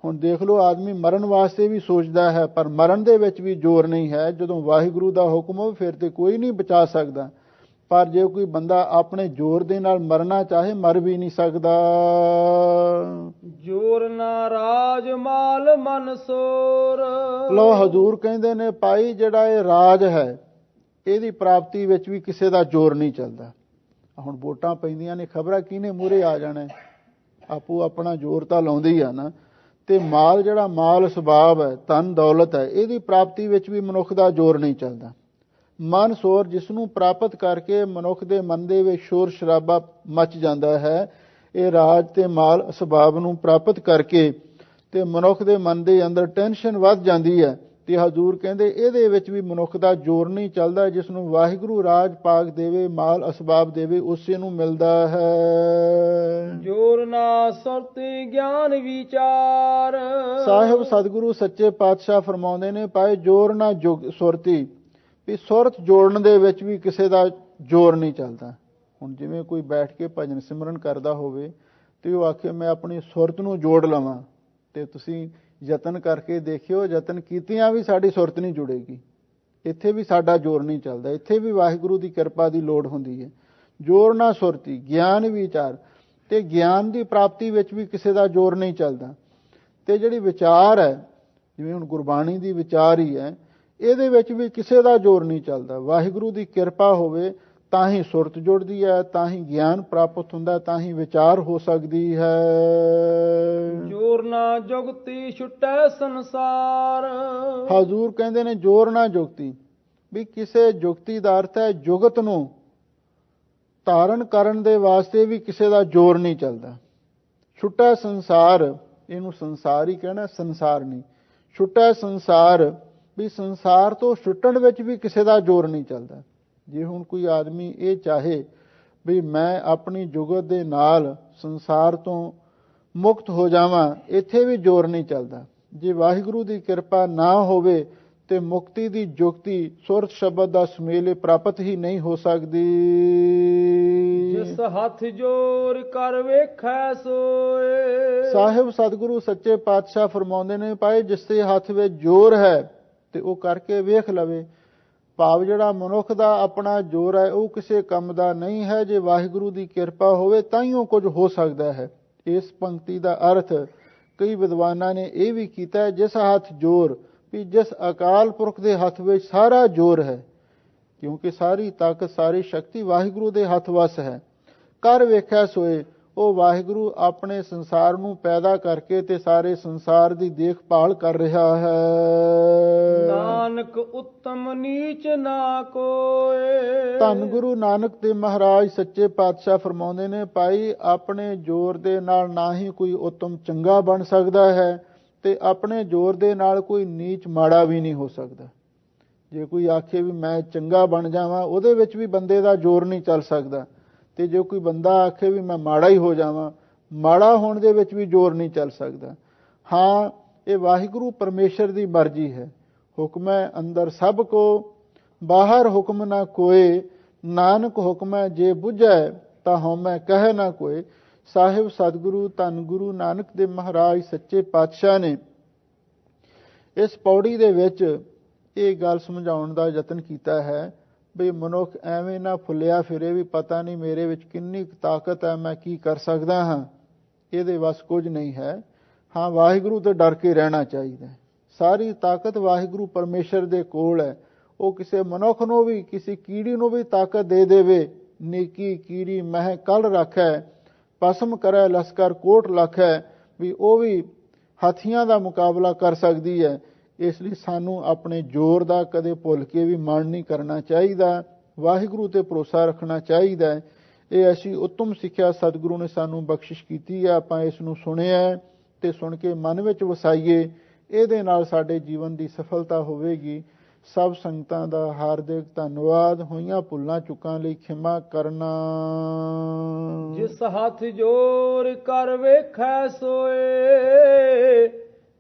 ਹੁਣ ਦੇਖ ਲਓ, ਆਦਮੀ ਮਰਨ ਵਾਸਤੇ ਵੀ ਸੋਚਦਾ ਹੈ, ਪਰ ਮਰਨ ਦੇ ਵਿੱਚ ਵੀ ਜ਼ੋਰ ਨਹੀਂ ਹੈ। ਜਦੋਂ ਵਾਹਿਗੁਰੂ ਦਾ ਹੁਕਮ ਹੋਵੇ ਫਿਰ ਤੇ ਕੋਈ ਨਹੀਂ ਬਚਾ ਸਕਦਾ। ਪਰ ਜੇ ਕੋਈ ਬੰਦਾ ਆਪਣੇ ਜ਼ੋਰ ਦੇ ਨਾਲ ਮਰਨਾ ਚਾਹੇ, ਮਰ ਵੀ ਨਹੀਂ ਸਕਦਾ। ਜੋਰ ਨਾ ਰਾਜ ਮਾਲ ਮਨਸੂਰ। ਲੋ ਹਜ਼ੂਰ ਕਹਿੰਦੇ ਨੇ ਭਾਈ, ਜਿਹੜਾ ਇਹ ਰਾਜ ਹੈ ਇਹਦੀ ਪ੍ਰਾਪਤੀ ਵਿੱਚ ਵੀ ਕਿਸੇ ਦਾ ਜ਼ੋਰ ਨਹੀਂ ਚੱਲਦਾ। ਹੁਣ ਵੋਟਾਂ ਪੈਂਦੀਆਂ ਨੇ, ਖਬਰਾਂ ਕਿਹਨੇ ਮੂਹਰੇ ਆ ਜਾਣਾ, ਆਪੋ ਆਪਣਾ ਜ਼ੋਰ ਤਾਂ ਲਾਉਂਦੇ ਹੀ ਆ ਨਾ। ਤੇ ਮਾਲ, ਜਿਹੜਾ ਮਾਲ ਸਬਾਬ ਹੈ, ਧਨ ਦੌਲਤ ਹੈ, ਇਹਦੀ ਪ੍ਰਾਪਤੀ ਵਿੱਚ ਵੀ ਮਨੁੱਖ ਦਾ ਜ਼ੋਰ ਨਹੀਂ ਚੱਲਦਾ। ਮਨ ਸੋਰ, ਜਿਸ ਨੂੰ ਪ੍ਰਾਪਤ ਕਰਕੇ ਮਨੁੱਖ ਦੇ ਮਨ ਦੇ ਵਿੱਚ ਸ਼ੋਰ ਸ਼ਰਾਬਾ ਮਚ ਜਾਂਦਾ ਹੈ, ਇਹ ਰਾਜ ਤੇ ਮਾਲ ਸਬਾਬ ਨੂੰ ਪ੍ਰਾਪਤ ਕਰਕੇ ਤੇ ਮਨੁੱਖ ਦੇ ਮਨ ਦੇ ਅੰਦਰ ਟੈਨਸ਼ਨ ਵੱਧ ਜਾਂਦੀ ਹੈ। ਤੇ ਹਜ਼ੂਰ ਕਹਿੰਦੇ ਇਹਦੇ ਵਿੱਚ ਵੀ ਮਨੁੱਖ ਦਾ ਜ਼ੋਰ ਨਹੀਂ ਚੱਲਦਾ। ਜਿਸ ਨੂੰ ਵਾਹਿਗੁਰੂ ਰਾਜ ਪਾਕ ਦੇਵੇ, ਮਾਲ ਅਸਬਾਬ ਦੇਵੇ, ਉਸੇ ਨੂੰ ਮਿਲਦਾ ਹੈ। ਜੋਰ ਨਾ ਸੁਰਤੀ ਗਿਆਨ ਵਿਚਾਰ। ਸਾਹਿਬ ਸਤਿਗੁਰੂ ਸੱਚੇ ਪਾਤਸ਼ਾਹ ਫਰਮਾਉਂਦੇ ਨੇ, ਭਾਈ ਜੋਰ ਨਾ ਸੁਰਤੀ, ਵੀ ਸੁਰਤ ਜੋੜਨ ਦੇ ਵਿੱਚ ਵੀ ਕਿਸੇ ਦਾ ਜ਼ੋਰ ਨਹੀਂ ਚੱਲਦਾ। ਹੁਣ ਜਿਵੇਂ ਕੋਈ ਬੈਠ ਕੇ ਭਜਨ ਸਿਮਰਨ ਕਰਦਾ ਹੋਵੇ ਤੇ ਉਹ ਆਖੇ ਮੈਂ ਆਪਣੀ ਸੁਰਤ ਨੂੰ ਜੋੜ ਲਵਾਂ, ਤੇ ਤੁਸੀਂ ਯਤਨ ਕਰਕੇ ਦੇਖਿਓ, ਯਤਨ ਕੀਤਿਆਂ ਵੀ ਸਾਡੀ ਸੁਰਤ ਨਹੀਂ ਜੁੜੇਗੀ। ਇੱਥੇ ਵੀ ਸਾਡਾ ਜ਼ੋਰ ਨਹੀਂ ਚੱਲਦਾ, ਇੱਥੇ ਵੀ ਵਾਹਿਗੁਰੂ ਦੀ ਕਿਰਪਾ ਦੀ ਲੋੜ ਹੁੰਦੀ ਹੈ। ਜ਼ੋਰ ਨਾ ਸੁਰਤੀ ਗਿਆਨ ਵਿਚਾਰ, ਤੇ ਗਿਆਨ ਦੀ ਪ੍ਰਾਪਤੀ ਵਿੱਚ ਵੀ ਕਿਸੇ ਦਾ ਜ਼ੋਰ ਨਹੀਂ ਚੱਲਦਾ। ਤੇ ਜਿਹੜੀ ਵਿਚਾਰ ਹੈ, ਜਿਵੇਂ ਹੁਣ ਗੁਰਬਾਣੀ ਦੀ ਵਿਚਾਰ ਹੀ ਹੈ, ਇਹਦੇ ਵਿੱਚ ਵੀ ਕਿਸੇ ਦਾ ਜ਼ੋਰ ਨਹੀਂ ਚੱਲਦਾ। ਵਾਹਿਗੁਰੂ ਦੀ ਕਿਰਪਾ ਹੋਵੇ ਤਾਂ ਹੀ ਸੁਰਤ ਜੁੜਦੀ ਹੈ, ਤਾਂ ਹੀ ਗਿਆਨ ਪ੍ਰਾਪਤ ਹੁੰਦਾ, ਤਾਂ ਹੀ ਵਿਚਾਰ ਹੋ ਸਕਦੀ ਹੈ। ਜੋਰ ਨਾ ਜੁਗਤੀ ਛੁੱਟੈ ਸੰਸਾਰ। ਹਜ਼ੂਰ ਕਹਿੰਦੇ ਨੇ ਜੋਰ ਨਾ ਜੁਗਤੀ, ਵੀ ਕਿਸੇ ਜੁਗਤੀ ਦਾ ਅਰਥ ਹੈ ਜੁਗਤ ਨੂੰ ਧਾਰਨ ਕਰਨ ਦੇ ਵਾਸਤੇ ਵੀ ਕਿਸੇ ਦਾ ਜ਼ੋਰ ਨਹੀਂ ਚੱਲਦਾ। ਛੁੱਟੈ ਸੰਸਾਰ, ਇਹਨੂੰ ਸੰਸਾਰ ਹੀ ਕਹਿਣਾ, ਸੰਸਾਰ ਨਹੀਂ। ਛੁੱਟੈ ਸੰਸਾਰ, ਵੀ ਸੰਸਾਰ ਤੋਂ ਛੁੱਟਣ ਵਿੱਚ ਵੀ ਕਿਸੇ ਦਾ ਜ਼ੋਰ ਨਹੀਂ ਚੱਲਦਾ। ਜੇ ਹੁਣ ਕੋਈ ਆਦਮੀ ਇਹ ਚਾਹੇ ਵੀ ਮੈਂ ਆਪਣੀ ਜੁਗਤ ਦੇ ਨਾਲ ਸੰਸਾਰ ਤੋਂ ਮੁਕਤ ਹੋ ਜਾਵਾਂ, ਇੱਥੇ ਵੀ ਜ਼ੋਰ ਨਹੀਂ ਚੱਲਦਾ। ਜੇ ਵਾਹਿਗੁਰੂ ਦੀ ਕਿਰਪਾ ਨਾ ਹੋਵੇ ਤੇ ਮੁਕਤੀ ਦੀ ਜੁਗਤੀ ਸੁਰਤ ਸ਼ਬਦ ਦਾ ਸੁਮੇਲ ਪ੍ਰਾਪਤ ਹੀ ਨਹੀਂ ਹੋ ਸਕਦੀ। ਜਿਸ ਹੱਥ ਜੋਰ ਕਰ ਵੇਖੈ ਸੋਏ। ਸਾਹਿਬ ਸਤਿਗੁਰੂ ਸੱਚੇ ਪਾਤਸ਼ਾਹ ਫਰਮਾਉਂਦੇ ਨੇ, ਭਾਈ ਜਿਸ ਦੇ ਹੱਥ ਵਿੱਚ ਜ਼ੋਰ ਹੈ ਤੇ ਉਹ ਕਰਕੇ ਵੇਖ ਲਵੇ। ਭਾਵ ਜਿਹੜਾ ਮਨੁੱਖ ਦਾ ਆਪਣਾ ਜ਼ੋਰ ਹੈ ਉਹ ਕਿਸੇ ਕੰਮ ਦਾ ਨਹੀਂ ਹੈ। ਜੇ ਵਾਹਿਗੁਰੂ ਦੀ ਕਿਰਪਾ ਹੋਵੇ ਤਾਂ ਹੀ ਉਹ ਕੁਝ ਹੋ ਸਕਦਾ ਹੈ। ਇਸ ਪੰਕਤੀ ਦਾ ਅਰਥ ਕਈ ਵਿਦਵਾਨਾਂ ਨੇ ਇਹ ਵੀ ਕੀਤਾ ਹੈ, ਜਿਸ ਹੱਥ ਜ਼ੋਰ, ਵੀ ਜਿਸ ਅਕਾਲ ਪੁਰਖ ਦੇ ਹੱਥ ਵਿੱਚ ਸਾਰਾ ਜ਼ੋਰ ਹੈ, ਕਿਉਂਕਿ ਸਾਰੀ ਤਾਕਤ ਸਾਰੀ ਸ਼ਕਤੀ ਵਾਹਿਗੁਰੂ ਦੇ ਹੱਥ ਵਸ ਹੈ। ਕਰ ਵੇਖਿਆ ਸੋਏ, ਉਹ ਵਾਹਿਗੁਰੂ ਆਪਣੇ ਸੰਸਾਰ ਨੂੰ ਪੈਦਾ ਕਰਕੇ ਤੇ ਸਾਰੇ ਸੰਸਾਰ ਦੀ ਦੇਖਭਾਲ ਕਰ ਰਿਹਾ ਹੈ। ਨਾਨਕ ਉੱਤਮ ਨੀਚ ਨਾ ਕੋਏ। ਧੰਨ ਗੁਰੂ ਨਾਨਕ ਦੇਵ ਮਹਾਰਾਜ ਸੱਚੇ ਪਾਤਸ਼ਾਹ ਫਰਮਾਉਂਦੇ ਨੇ, ਭਾਈ ਆਪਣੇ ਜ਼ੋਰ ਦੇ ਨਾਲ ਨਾ ਹੀ ਕੋਈ ਉੱਤਮ ਚੰਗਾ ਬਣ ਸਕਦਾ ਹੈ ਤੇ ਆਪਣੇ ਜ਼ੋਰ ਦੇ ਨਾਲ ਕੋਈ ਨੀਚ ਮਾੜਾ ਵੀ ਨਹੀਂ ਹੋ ਸਕਦਾ। ਜੇ ਕੋਈ ਆਖੇ ਵੀ ਮੈਂ ਚੰਗਾ ਬਣ ਜਾਵਾਂ, ਉਹਦੇ ਵਿੱਚ ਵੀ ਬੰਦੇ ਦਾ ਜ਼ੋਰ ਨਹੀਂ ਚੱਲ ਸਕਦਾ। ਤੇ ਜੇ ਕੋਈ ਬੰਦਾ ਆਖੇ ਵੀ ਮੈਂ ਮਾੜਾ ਹੀ ਹੋ ਜਾਵਾਂ, ਮਾੜਾ ਹੋਣ ਦੇ ਵਿੱਚ ਵੀ ਜ਼ੋਰ ਨਹੀਂ ਚੱਲ ਸਕਦਾ। ਹਾਂ, ਇਹ ਵਾਹਿਗੁਰੂ ਪਰਮੇਸ਼ਰ ਦੀ ਮਰਜ਼ੀ ਹੈ। ਹੁਕਮੈ ਅੰਦਰ ਸਭ ਕੋ, ਬਾਹਰ ਹੁਕਮ ਨਾ ਕੋਏ। ਨਾਨਕ ਹੁਕਮੈ ਜੇ ਬੁਝੈ, ਤਾਂ ਹਉਮੈ ਕਹਿ ਨਾ ਕੋਏ। ਸਾਹਿਬ ਸਤਿਗੁਰੂ ਧੰਨ ਗੁਰੂ ਨਾਨਕ ਦੇਵ ਮਹਾਰਾਜ ਸੱਚੇ ਪਾਤਸ਼ਾਹ ਨੇ ਇਸ ਪੌੜੀ ਦੇ ਵਿੱਚ ਇਹ ਗੱਲ ਸਮਝਾਉਣ ਦਾ ਯਤਨ ਕੀਤਾ ਹੈ ਵੀ ਮਨੁੱਖ ਐਵੇਂ ਨਾ ਫੁੱਲਿਆ ਫਿਰੇ ਵੀ ਪਤਾ ਨਹੀਂ ਮੇਰੇ ਵਿੱਚ ਕਿੰਨੀ ਤਾਕਤ ਹੈ, ਮੈਂ ਕੀ ਕਰ ਸਕਦਾ ਹਾਂ। ਇਹਦੇ ਵੱਸ ਕੁਝ ਨਹੀਂ ਹੈ। ਹਾਂ, ਵਾਹਿਗੁਰੂ ਤੋਂ ਡਰ ਕੇ ਰਹਿਣਾ ਚਾਹੀਦਾ। ਸਾਰੀ ਤਾਕਤ ਵਾਹਿਗੁਰੂ ਪਰਮੇਸ਼ਰ ਦੇ ਕੋਲ ਹੈ। ਉਹ ਕਿਸੇ ਮਨੁੱਖ ਨੂੰ ਵੀ, ਕਿਸੇ ਕੀੜੀ ਨੂੰ ਵੀ ਤਾਕਤ ਦੇ ਦੇਵੇ। ਨੇਕੀ ਕੀੜੀ ਮਹਿ ਕੱਲ ਰੱਖੈ, ਭਸਮ ਕਰੈ ਲਸਕਰ ਕੋਟ ਲਖੈ, ਵੀ ਉਹ ਵੀ ਹਾਥੀਆਂ ਦਾ ਮੁਕਾਬਲਾ ਕਰ ਸਕਦੀ ਹੈ। ਇਸ ਲਈ ਸਾਨੂੰ ਆਪਣੇ ਜ਼ੋਰ ਦਾ ਕਦੇ ਭੁੱਲ ਕੇ ਵੀ ਮਾਣ ਨਹੀਂ ਕਰਨਾ ਚਾਹੀਦਾ। ਵਾਹਿਗੁਰੂ ਤੇ ਭਰੋਸਾ ਰੱਖਣਾ ਚਾਹੀਦਾ ਹੈ। ਇਹ ਐਸੀ ਉੱਤਮ ਸਿੱਖਿਆ ਸਤਿਗੁਰੂ ਨੇ ਸਾਨੂੰ ਬਖਸ਼ਿਸ਼ ਕੀਤੀ ਹੈ। ਆਪਾਂ ਇਸ ਨੂੰ ਸੁਣਿਆ ਤੇ ਸੁਣ ਕੇ ਮਨ ਵਿੱਚ ਵਸਾਈਏ। ਇਹਦੇ ਨਾਲ ਸਾਡੇ ਜੀਵਨ ਦੀ ਸਫਲਤਾ ਹੋਵੇਗੀ। ਸਭ ਸੰਗਤਾਂ ਦਾ ਹਾਰਦਿਕ ਧੰਨਵਾਦ। ਹੋਈਆਂ ਭੁੱਲਾਂ ਚੁੱਕਾਂ ਲਈ ਖਿਮਾ ਕਰਨਾ। ਜਿਸ ਹੱਥ ਜੋਰ ਕਰ ਵੇਖੈ ਸੋਏ,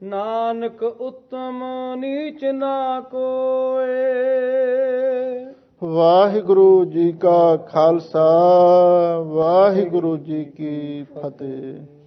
ਨਾਨਕ ਉੱਤਮ ਨੀਚ ਨਾ ਕੋਏ। ਵਾਹਿਗੁਰੂ ਜੀ ਕਾ ਖਾਲਸਾ, ਵਾਹਿਗੁਰੂ ਜੀ ਕੀ ਫਤਿਹ।